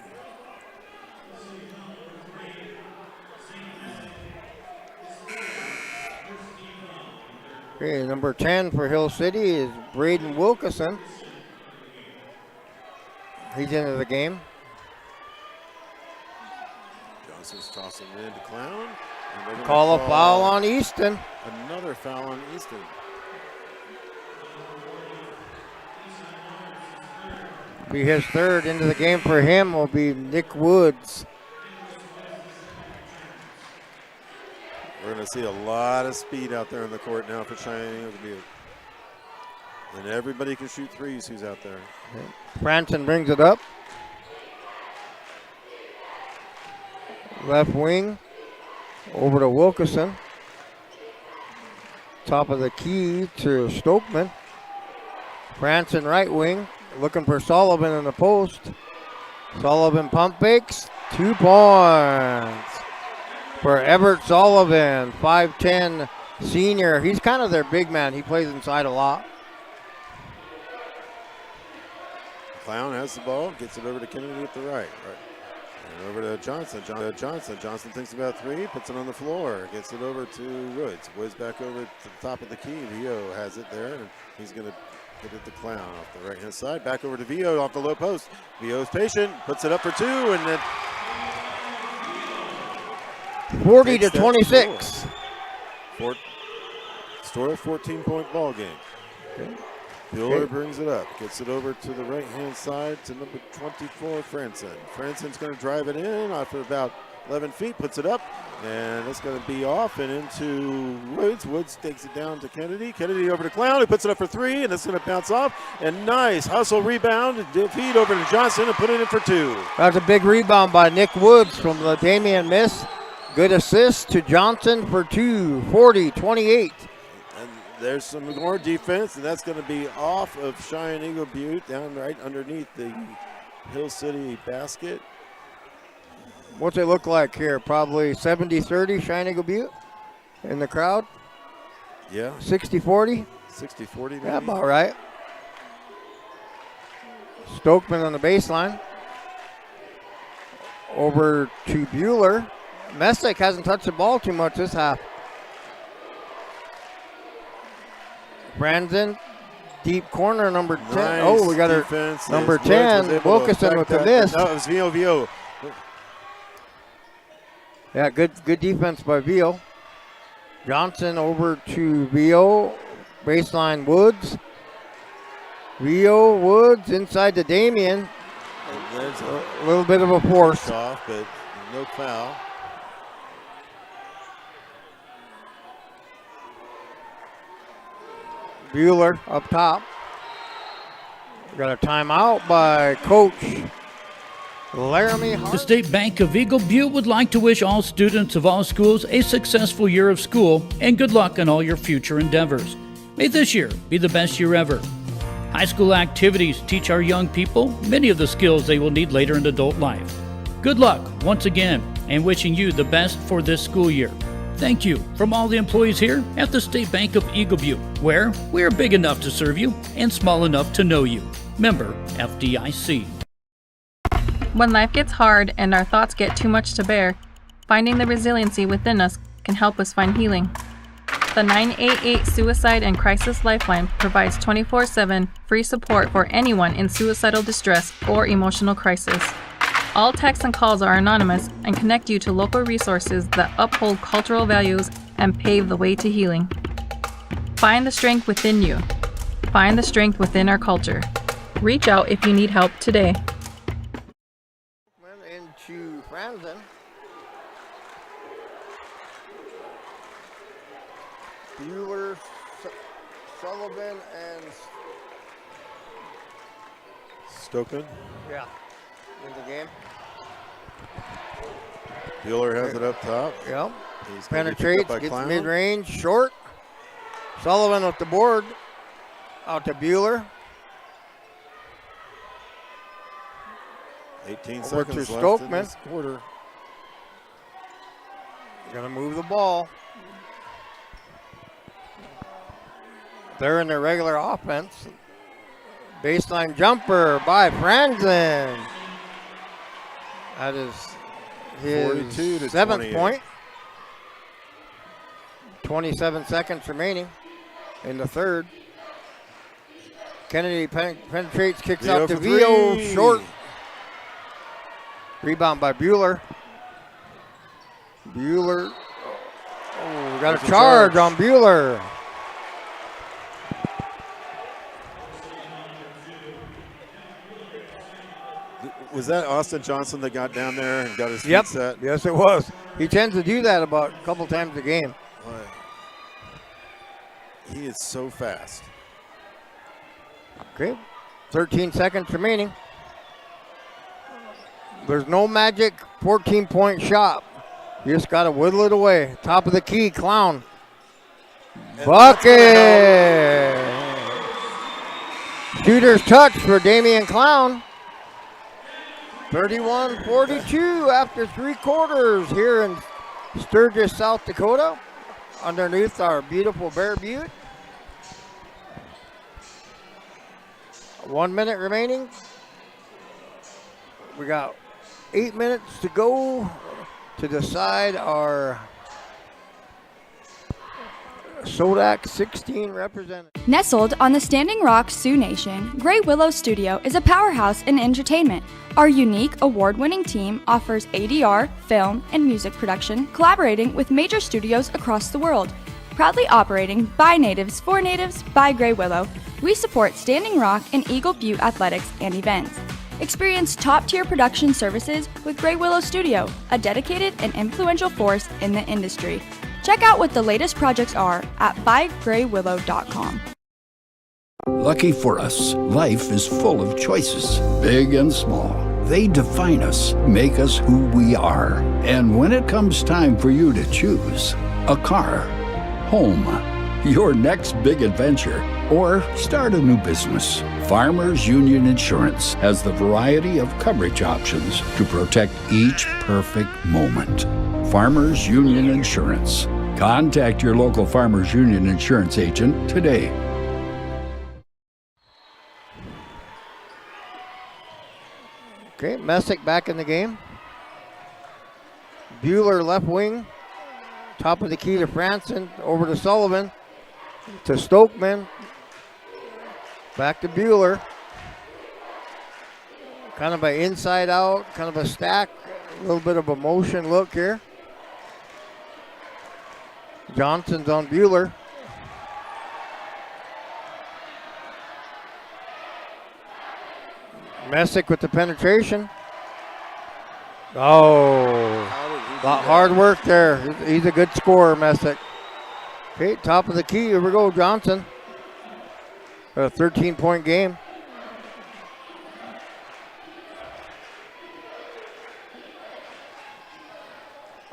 Okay, number 10 for Hill City is Braden Wilkerson. He's into the game. Johnson's tossing it into Clown. Call a foul on Easton. Another foul on Easton. Be his third. Into the game for him will be Nick Woods. We're going to see a lot of speed out there in the court now for Cheyenne-Eagle Butte. And everybody can shoot threes who's out there. Franson brings it up. Left wing. Over to Wilkerson. Top of the key to Stokeman. Franson right wing. Looking for Sullivan in the post. Sullivan pump fakes. 2 points for Everett Sullivan, 5'10" senior. He's kind of their big man. He plays inside a lot. Clown has the ball, gets it over to Kennedy at the right. And over to Johnson. Johnson thinks about 3, puts it on the floor, gets it over to Woods. Woods back over to the top of the key. Vio has it there, and he's going to get it to Clown off the right-hand side. Back over to Vio off the low post. Vio's patient, puts it up for 2, and then 40-26. Still a 14-point ball game. Okay. Bueller brings it up, gets it over to the right-hand side to number 24, Franson. Franson's going to drive it in off of about 11 feet, puts it up, and it's going to be off and into Woods. Woods takes it down to Kennedy. Kennedy over to Clown, who puts it up for 3, and it's going to bounce off. And nice hustle rebound, feed over to Johnson and put it in for 2. That's a big rebound by Nick Woods from the Damian miss. Good assist to Johnson for 2, 40-28. There's some more defense, and that's going to be off of Cheyenne-Eagle Butte, down right underneath the Hill City basket. What's it look like here? Probably 70-30 Cheyenne-Eagle Butte in the crowd. Yeah. 60-40? 60-40 maybe? Yeah, about right. Stokeman on the baseline. Over to Bueller. Messick hasn't touched the ball too much this half. Brandon, deep corner, number 10. Nice oh, we got our defense. number Woods 10, was able to Wilkinson with the affect that. miss. No, it was Vio. Yeah, good defense by Vio. Johnson over to Vio. Baseline Woods. Vio, Woods inside to Damien. There's A little bit of a force. off, but no foul. Bueller up top. We got a timeout by Coach Laramie Hart. The State Bank of Eagle Butte would like to wish all students of all schools a successful year of school and good luck in all your future endeavors. May this year be the best year ever. High school activities teach our young people many of the skills they will need later in adult life. Good luck once again, and wishing you the best for this school year. Thank you from all the employees here at the State Bank of Eagle Butte, where we are big enough to serve you and small enough to know you. Member FDIC. When life gets hard and our thoughts get too much to bear, finding the resiliency within us can help us find healing. The 988 Suicide and Crisis Lifeline provides 24/7 free support for anyone in suicidal distress or emotional crisis. All texts and calls are anonymous and connect you to local resources that uphold cultural values and pave the way to healing. Find the strength within you. Find the strength within our culture. Reach out if you need help today. Into Franzen. Bueller, Sullivan, and Stokeman. yeah, in the game. Bueller has it up top. Yep. He's gonna be picked up Penetrates, by gets Clown. mid-range, short. Sullivan with the board. Out to Bueller. 18 Over seconds to left in Stokeman. this quarter. Gonna move the ball. They're in their regular offense. Baseline jumper by Franzen. That is his 42 to 7th 28. point. 27 seconds remaining in the third. Kennedy penetrates, kicks Vio out to for Vio, three. short. Rebound by Bueller. Bueller. Oh, we got There's a a charge charge. on Bueller. Was that Austin Johnson that got down there and got his feet Yep. set? Yes, it was. He tends to do that about a couple times a game. Boy, he is so fast. Okay. 13 seconds remaining. There's no magic 14-point shot. You just got to whittle it away. Top of the key, Clown. And Bucket! Shooter's touch for Damian Clown. 31-42 after 3 quarters here in Sturgis, South Dakota, underneath our beautiful Bear Butte. 1 minute remaining. We got 8 minutes to go to decide our SoDak 16 representative. Nestled on the Standing Rock Sioux Nation, Grey Willow Studio is a powerhouse in entertainment. Our unique, award-winning team offers ADR, film, and music production, collaborating with major studios across the world. Proudly operating by natives for natives by Grey Willow, we support Standing Rock and Eagle Butte athletics and events. Experience top-tier production services with Grey Willow Studio, a dedicated and influential force in the industry. Check out what the latest projects are at bygraywillow.com. Lucky for us, life is full of choices, big and small. They define us, make us who we are. And when it comes time for you to choose, a car, home, your next big adventure, or start a new business. Farmers Union Insurance has the variety of coverage options to protect each perfect moment. Farmers Union Insurance. Contact your local Farmers Union Insurance agent today. Okay, Messick back in the game. Bueller left wing. Top of the key to Franson. Over to Sullivan. To Stokeman. Back to Bueller. Kind of an inside out, kind of a stack. A little bit of a motion look here. Johnson's on Bueller. Messick with the penetration. Oh, a lot hard work there. He's a good scorer, Messick. Okay, top of the key. Here we go, Johnson. A 13-point game.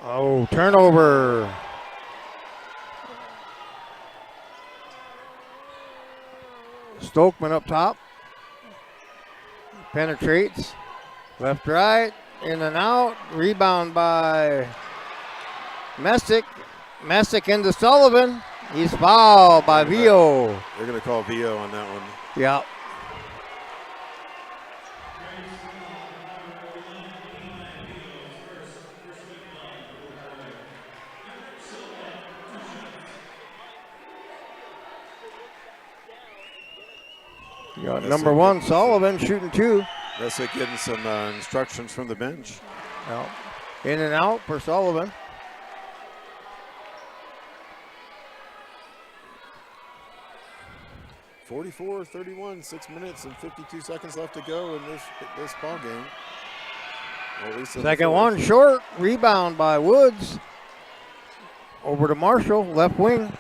Oh, turnover. Stokeman up top. Penetrates. Left, right. In and out. Rebound by Messick. Messick into Sullivan. He's fouled by Vio. They're going to call Vio on that one. Yeah. You got number one, Sullivan, shooting two. Messick getting some instructions from the bench. Yeah. In and out for Sullivan. (44-31), 6 minutes and 52 seconds left to go in this ball game. Well, at least second one short. Rebound by Woods. Over to Marshall, left wing.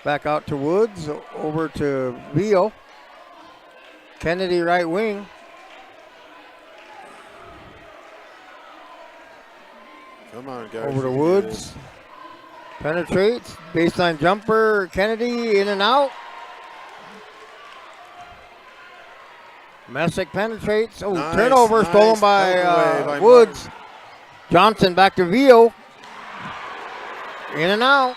Back out to Woods. Over to Vio. Kennedy right wing. Come on, guys. Over to Woods. Penetrates. Baseline jumper. Kennedy in and out. Messick penetrates. Oh, nice, turnover stolen by Woods. Johnson back to Vio. In and out.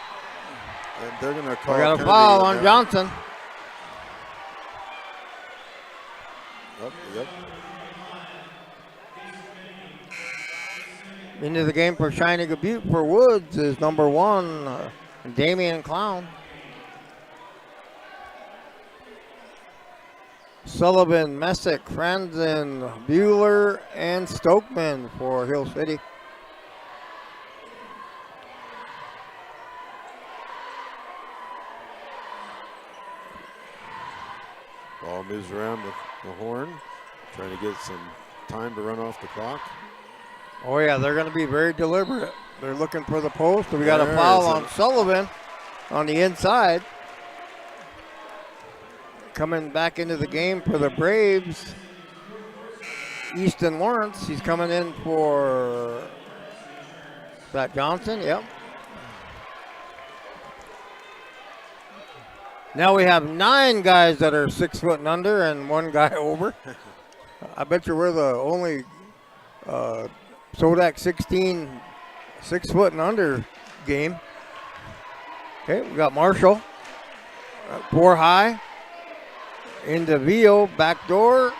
And they're going to call. We got a foul on Johnson. Yep. Into the game for Cheyenne-Eagle Butte for Woods is number one, Damian Clown. Sullivan, Messick, Franzen, Bueller, and Stokeman for Hill City. Ball moves around the horn, trying to get some time to run off the clock. Oh yeah, they're going to be very deliberate. They're looking for the post. We got a foul on Sullivan on the inside. Coming back into the game for the Braves, Easton Lawrence. He's coming in for that Johnson, yep. Now we have 9 guys that are 6 foot and under and 1 guy over. I bet you we're the only SoDak 16 6 foot and under game. Okay, we got Marshall. 4 high. Into Vio, back door.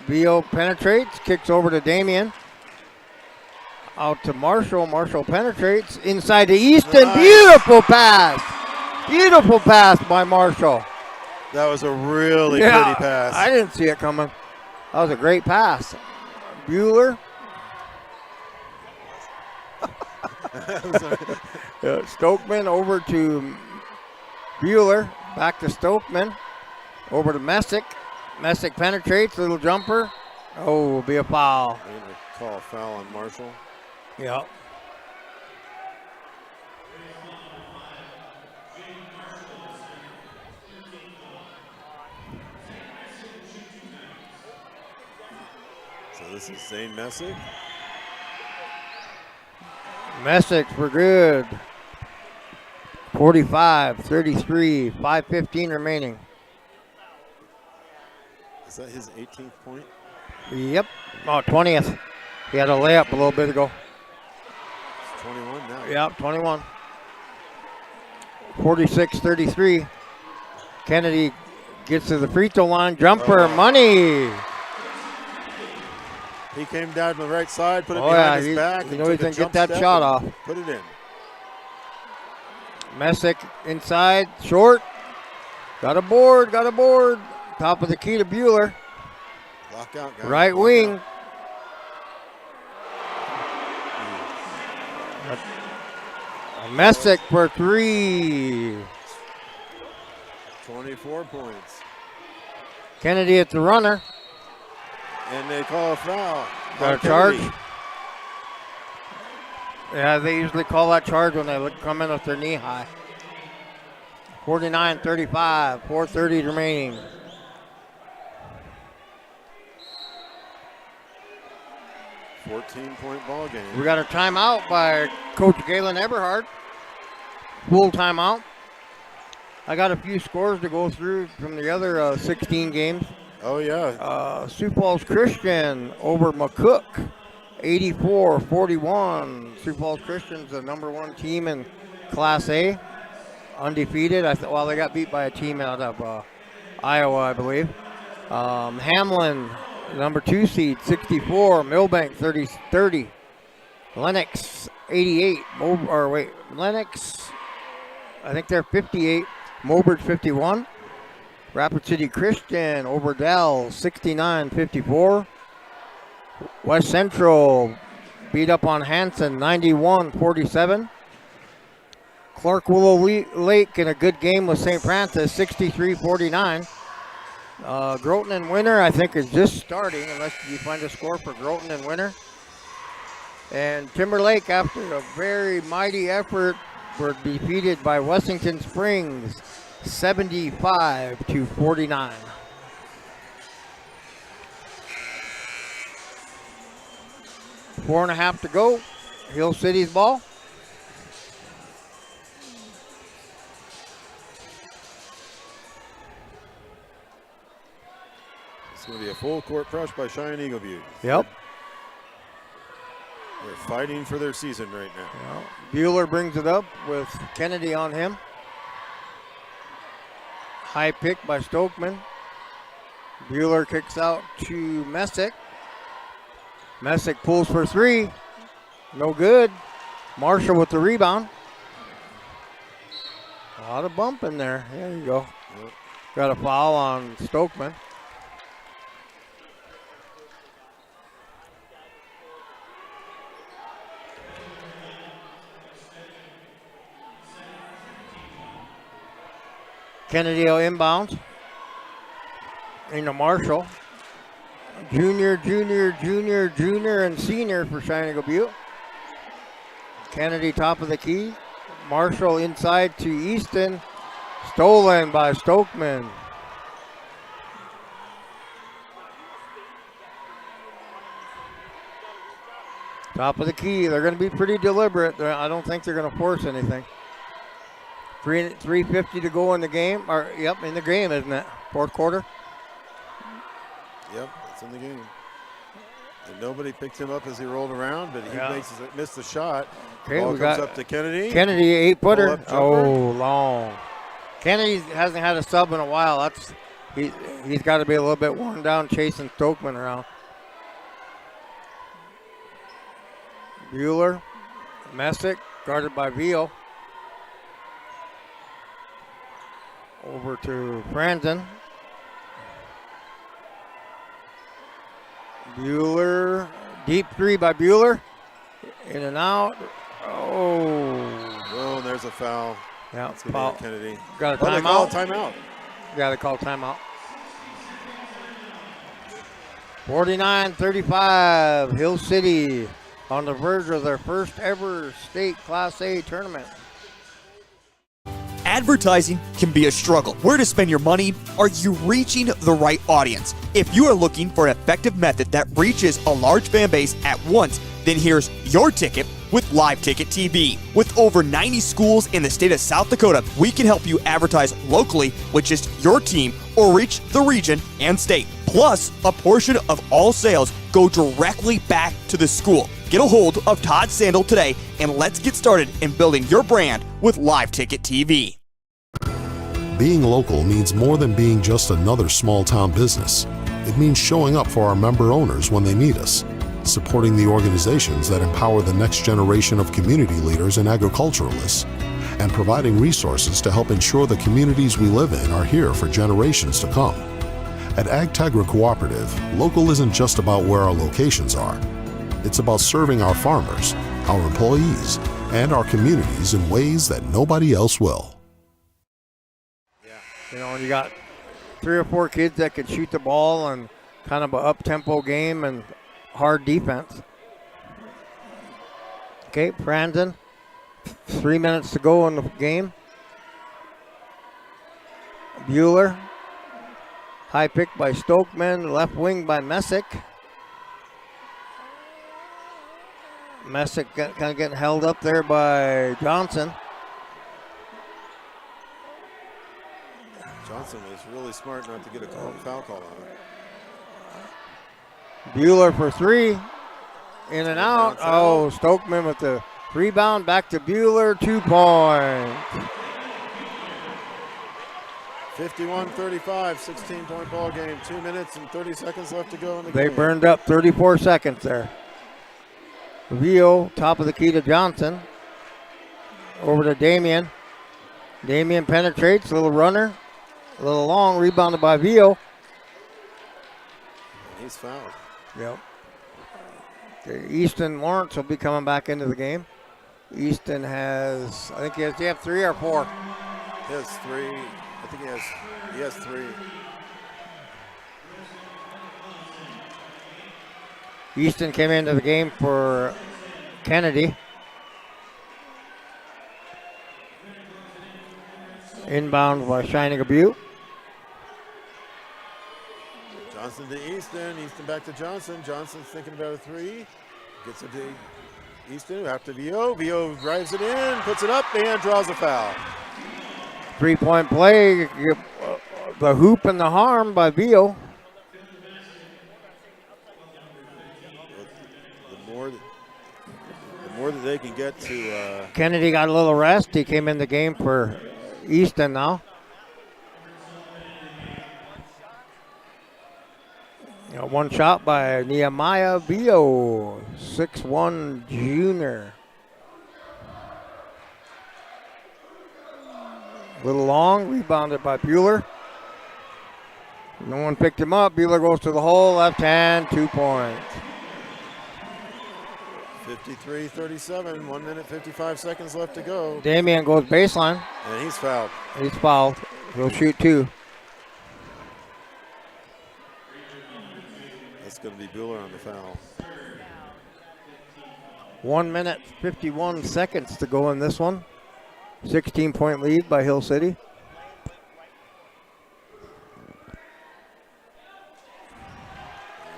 Vio penetrates, kicks over to Damian. Out to Marshall. Marshall penetrates inside to Easton. Nice. Beautiful pass. Beautiful pass by Marshall. That was a really pretty pass. I didn't see it coming. That was a great pass. Bueller. Stokeman over to Bueller. Back to Stokeman. Over to Messick. Messick penetrates. Little jumper. Oh, will be a foul. They're going to call a foul on Marshall. Yep. So this is Zane Messick. Messick for good. 45-33, 5:15 remaining. Is that his 18th point? Yep. Oh, 20th. He had a layup a little bit ago. It's 21 now. Yep, 21. 46-33. Kennedy gets to the free throw line. Jumper, money. He came down the right side, put it Oh, behind yeah, his back. you know he took a can get jump that step shot and off. Put it in. Messick inside, short. Got a board. Top of the key to Bueller. Lock out, guys. Right Lock wing. Messick for three. 24 points. Kennedy at the runner. And they call a foul. Got a charge. Yeah, they usually call that charge when they come in with their knee high. 49-35, 4:30 remaining. $14-point ball game. We got a timeout by Coach Galen Eberhard. Full timeout. I got a few scores to go through from the other 16 games. Oh, yeah. Sioux Falls Christian over McCook, 84-41. Sioux Falls Christian's the #1 team in Class A, undefeated. Well, they got beat by a team out of Iowa, I believe. Hamlin, #2 seed, 64. Millbank, 30. Lennox, 88. Lennox, I think they're 58. Mobridge, 51. Rapid City Christian over Dell, 69-54. West Central beat up on Hanson, 91-47. Clark Willow Lake in a good game with St. Francis, 63-49. Groton and Winter, I think, is just starting, unless you find a score for Groton and Winter. And Timberlake, after a very mighty effort, were defeated by Wessington Springs, 75-49. Four and a half to go. Hill City's ball. It's going to be a full court press by Cheyenne-Eagle Butte. Yep. They're fighting for their season right now. Well, Bueller brings it up with Kennedy on him. High pick by Stokeman. Bueller kicks out to Messick. Messick pulls for three. No good. Marshall with the rebound. A lot of bump in there. There you go. Yep. Got a foul on Stokeman. Kennedy inbound into Marshall. Junior, and senior for Cheyenne-Eagle Butte. Kennedy top of the key. Marshall inside to Easton. Stolen by Stokeman. Top of the key. They're going to be pretty deliberate. I don't think they're going to force anything. 3:50 to go in the game. In the game, isn't it? Fourth quarter. Yep, it's in the game. And nobody picked him up as he rolled around, but he missed the shot. Okay, Ball we comes got up to Kennedy. Kennedy, 8-footer. Oh, long. Kennedy hasn't had a sub in a while. He's got to be a little bit worn down chasing Stokeman around. Bueller, Messick, guarded by Veal. Over to Franzen. Bueller, deep three by Bueller. In and out. Oh, there's a foul. Yeah, it's foul. Kennedy. Got a They call a timeout. timeout. Got to call timeout. 49-35, Hill City on the verge of their first ever state Class A tournament. Advertising can be a struggle. Where to spend your money? Are you reaching the right audience? If you are looking for an effective method that reaches a large fan base at once, then here's your ticket with Live Ticket TV. With over 90 schools in the state of South Dakota, we can help you advertise locally with just your team or reach the region and state. Plus, a portion of all sales go directly back to the school. Get a hold of Todd Sandel today and let's get started in building your brand with Live Ticket TV. Being local means more than being just another small-town business. It means showing up for our member owners when they need us, supporting the organizations that empower the next generation of community leaders and agriculturalists, and providing resources to help ensure the communities we live in are here for generations to come. At AgTegra Cooperative, local isn't just about where our locations are. It's about serving our farmers, our employees, and our communities in ways that nobody else will. You know, you got 3 or 4 kids that can shoot the ball and kind of an up-tempo game and hard defense. Okay, Brandon, 3 minutes to go in the game. Bueller, high pick by Stokeman, left wing by Messick. Messick kind of getting held up there by Johnson. Johnson was really smart not to get a foul call on it. Bueller for 3, in and out. Oh, Stokeman with the rebound, back to Bueller, 2 points. 51-35, 16-point ball game, 2 minutes and 30 seconds left to go in the They game. burned up 34 seconds there. Vio, top of the key to Johnson. Over to Damien. Damien penetrates, a little runner, a little long, rebounded by Vio. He's fouled. Yep. Okay, Easton Lawrence will be coming back into the game. Easton has, I think he has 3 or 4? He has 3. I think he has 3. Easton came into the game for Kennedy. Inbound by Cheyenne-Eagle Butte. Johnson to Easton. Easton back to Johnson. Johnson's thinking about a 3. Gets it to Easton. After Vio. Vio drives it in, puts it up, and draws a foul. 3-point play. The hoop and the harm by Vio. The more that they can get to... Kennedy got a little rest. He came in the game for Easton now. One shot by Nehemiah Vio, 6'1" junior. Little long, rebounded by Bueller. No one picked him up. Bueller goes to the hole, left hand, 2 points. 53-37, 1 minute, 55 seconds left to go. Damien goes baseline. And he's fouled. He's fouled. He'll shoot 2. That's going to be Bueller on the foul. 1 minute, 51 seconds to go in this one. 16-point lead by Hill City.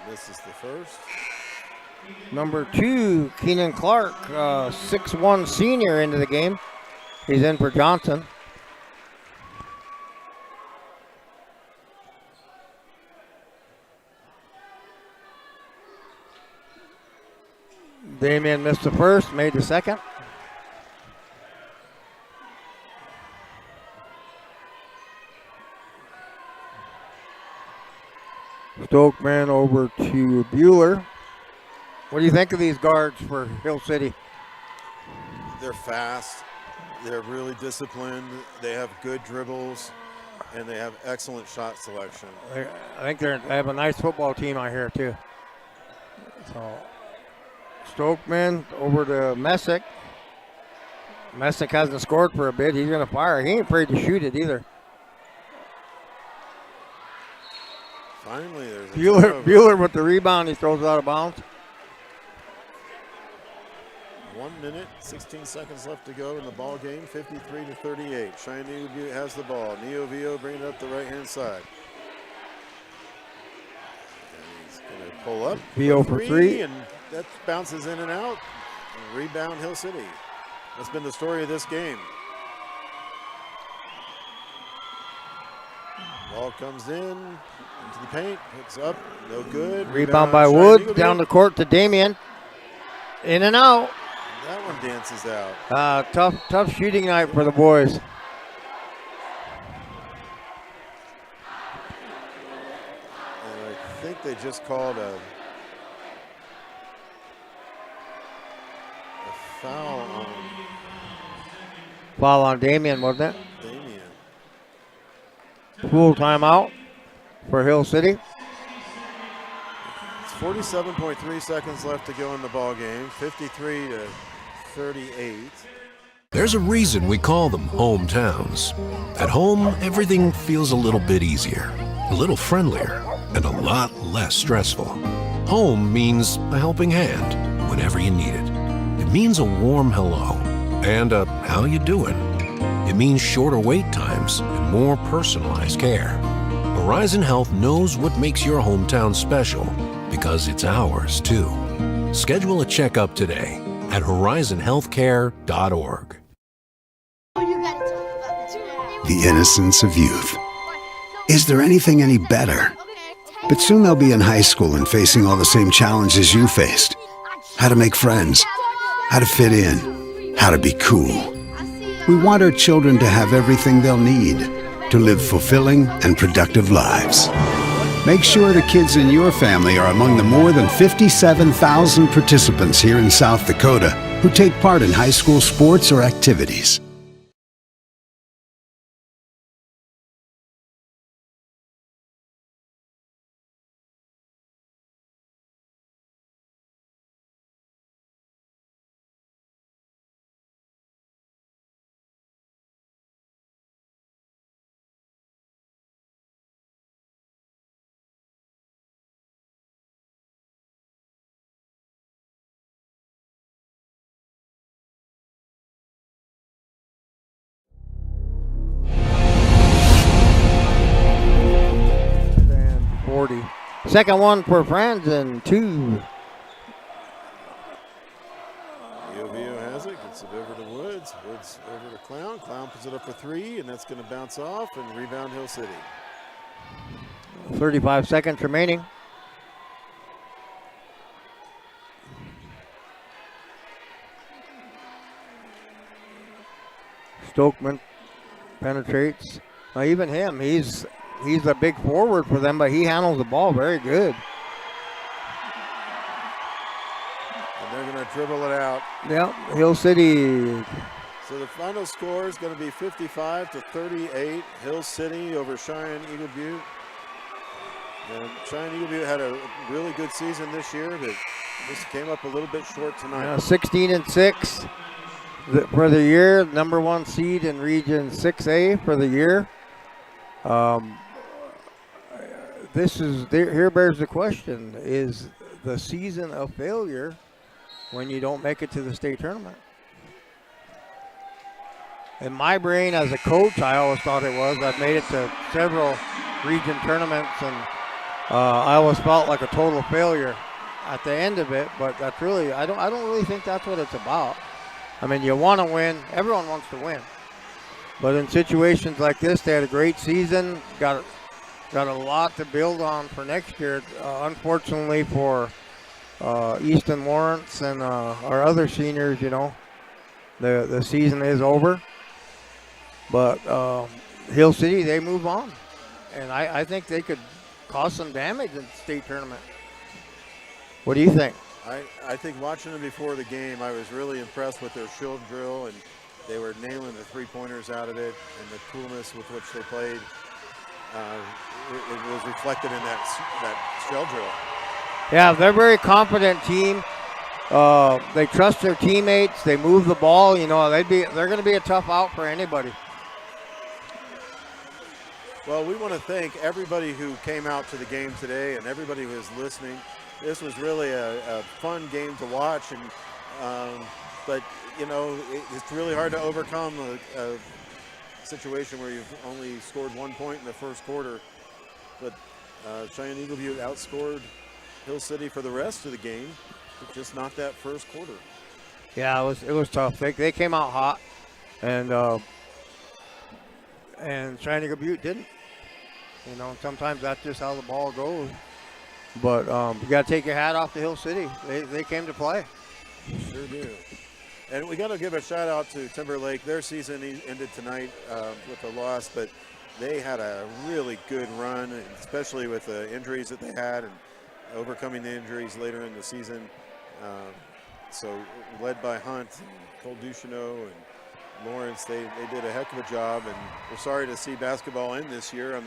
And this is the first. Number 2, Keenan Clark, 6'1" senior into the game. He's in for Johnson. Damien missed the first, made the second. Stokeman over to Bueller. What do you think of these guards for Hill City? They're fast. They're really disciplined. They have good dribbles, and they have excellent shot selection. I think they have a nice football team out here too. So Stokeman over to Messick. Messick hasn't scored for a bit. He's going to fire. He ain't afraid to shoot it either. Finally, there's Bueller with the rebound. He throws it out of bounds. 1 minute, 16 seconds left to go in the ball game, 53-38. Cheyenne-Eagle Butte has the ball. Neo Vio bringing it up the right-hand side. And he's going to pull up. Vio for 3. And that bounces in and out. And rebound Hill City. That's been the story of this game. Ball comes in, into the paint, hits up, no good. Rebound by Woods, down the court to Damien. In and out. That one dances out. Tough shooting night for the boys. And I think they just called a foul on Damien, wasn't it? Damien. Full timeout for Hill City. It's 47.3 seconds left to go in the ball game. 53 to 38. There's a reason we call them hometowns. At home, everything feels a little bit easier, a little friendlier, and a lot less stressful. Home means a helping hand whenever you need it. It means a warm hello and a how you doing. It means shorter wait times and more personalized care. Horizon Health knows what makes your hometown special because it's ours too. Schedule a checkup today at horizonhealthcare.org. The innocence of youth. Is there anything any better? But soon they'll be in high school and facing all the same challenges you faced. How to make friends, how to fit in, how to be cool. We want our children to have everything they'll need to live fulfilling and productive lives. Make sure the kids in your family are among the more than 57,000 participants here in South Dakota who take part in high school sports or activities. Second one for Franz and 2. Vio has it, gets it over to Woods. Woods over to Clown. Clown puts it up for 3, and that's going to bounce off and rebound Hill City. 35 seconds remaining. Stokeman penetrates. Now even him, he's a big forward for them, but he handles the ball very good. And they're going to dribble it out. Yep, Hill City. So the final score is going to be 55 to 38. Hill City over Cheyenne-Eagle Butte. And Cheyenne-Eagle Butte had a really good season this year, but this came up a little bit short tonight. 16-6 for the year, number 1 seed in Region 6A for the year. Here bears the question, is the season a failure when you don't make it to the state tournament? In my brain as a coach, I always thought it was. I've made it to several region tournaments, and I always felt like a total failure at the end of it, but that's really, I don't really think that's what it's about. I mean, you want to win, everyone wants to win. But in situations like this, they had a great season, got a lot to build on for next year. Unfortunately for Easton Lawrence and our other seniors, the season is over. But Hill City, they move on. And I think they could cause some damage in the state tournament. What do you think? I think watching them before the game, I was really impressed with their shield drill, and they were nailing the three-pointers out of it, and the coolness with which they played. It was reflected in that shell drill. Yeah, they're a very confident team. They trust their teammates. They move the ball. They're going to be a tough out for anybody. Well, we want to thank everybody who came out to the game today and everybody who is listening. This was really a fun game to watch, and but it's really hard to overcome a situation where you've only scored 1 point in the first quarter. But Cheyenne-Eagle Butte outscored Hill City for the rest of the game. just not that first quarter. Yeah, it was tough. They came out hot, and Cheyenne-Eagle Butte didn't. You know, sometimes that's just how the ball goes. But you got to take your hat off to Hill City. They came to play. Sure do. And we got to give a shout out to Timberlake. Their season ended tonight with a loss, but they had a really good run, especially with the injuries that they had and overcoming the injuries later in the season. So led by Hunt, and Cole Ducheneau, and Lawrence, they did a heck of a job, and we're sorry to see basketball end this year on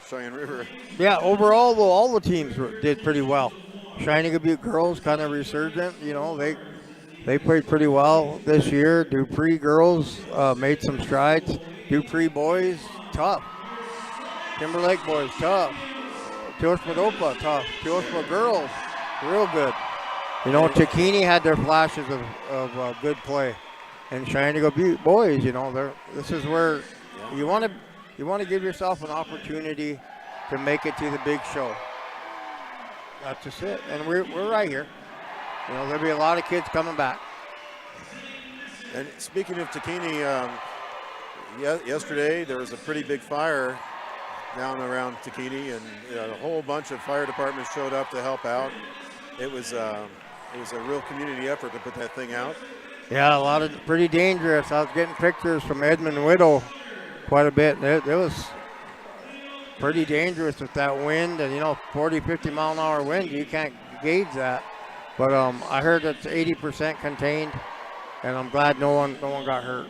Cheyenne River. Yeah, overall, though, all the teams did pretty well. Cheyenne-Eagle Butte girls kind of resurgent. You know, they played pretty well this year. Dupree girls made some strides. Dupree boys, tough. Timberlake boys, tough. Teospa tough. Teospa girls, real good. You know, Takini had their flashes of good play. And Cheyenne-Eagle Butte boys, you know, this is where you want to give yourself an opportunity to make it to the big show. That's just it. And we're right here. You know, there'll be a lot of kids coming back. And speaking of Takini, yesterday there was a pretty big fire down around Takini, and a whole bunch of fire departments showed up to help out. It was a real community effort to put that thing out. Yeah, a lot of pretty dangerous. I was getting pictures from Edmund Whittle quite a bit. It was pretty dangerous with that wind, and 40, 50 mile an hour wind. You can't gauge that. But I heard it's 80% contained, and I'm glad no one got hurt.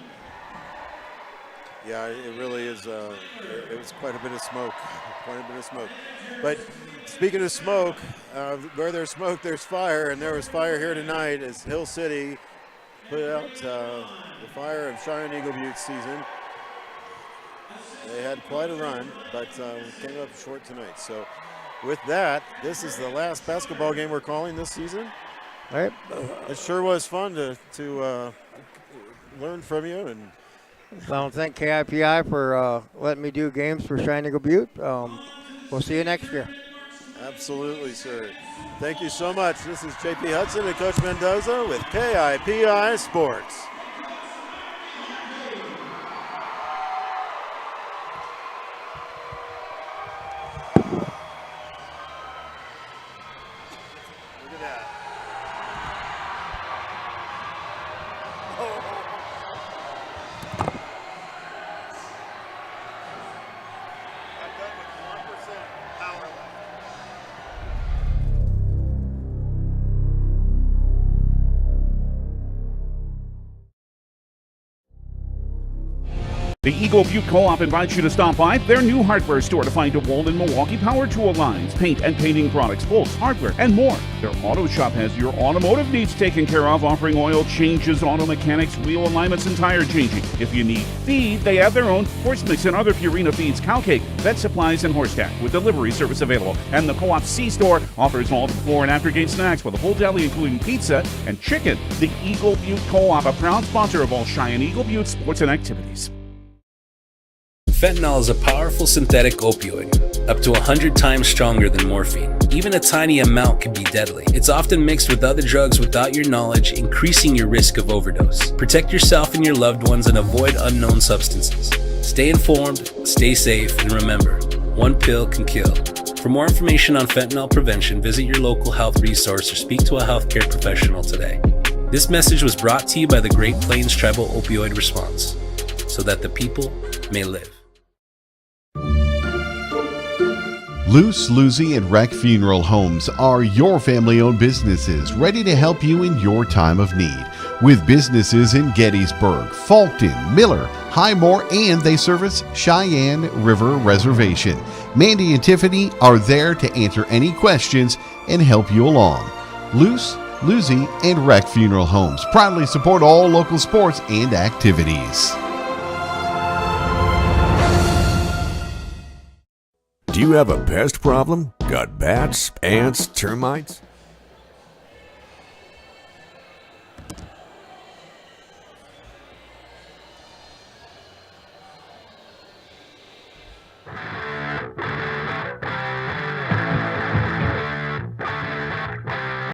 Yeah, it really is. It was quite a bit of smoke, But speaking of smoke, where there's smoke, there's fire, and there was fire here tonight as Hill City put out the fire of Cheyenne-Eagle Butte season. They had quite a run, but came up short tonight. So with that, this is the last basketball game we're calling this season. All right. It sure was fun to learn from you. And I want to thank KIPI for letting me do games for Cheyenne-Eagle Butte. We'll see you next year. Absolutely, sir. Thank you so much. This is JP Hudson and Coach Mendoza with KIPI Sports. Look at that. The Eagle Butte Co-op invites you to stop by their new hardware store to find DeWalt and Milwaukee power tool lines, paint and painting products, bolts, hardware, and more. Their auto shop has your automotive needs taken care of, offering oil changes, auto mechanics, wheel alignments, and tire changing. If you need feed, they have their own horse mix and other Purina feeds, cow cake, vet supplies, and horse tack with delivery service available. And the Co-op C-Store offers all the before and after game snacks with a full deli including pizza and chicken. The Eagle Butte Co-op, a proud sponsor of all Cheyenne-Eagle Butte sports and activities. Fentanyl is a powerful synthetic opioid, up to 100 times stronger than morphine. Even a tiny amount can be deadly. It's often mixed with other drugs without your knowledge, increasing your risk of overdose. Protect yourself and your loved ones and avoid unknown substances. Stay informed, stay safe, and remember, one pill can kill. For more information on fentanyl prevention, visit your local health resource or speak to a healthcare professional today. This message was brought to you by the Great Plains Tribal Opioid Response, so that the people may live. Luce, Lucy, and Wreck Funeral Homes are your family-owned businesses ready to help you in your time of need. With businesses in Gettysburg, Fulton, Miller, Highmore, and they service Cheyenne River Reservation. Mandy and Tiffany are there to answer any questions and help you along. Luce, Lucy, and Wreck Funeral Homes proudly support all local sports and activities. Do you have a pest problem? Got bats, ants, termites?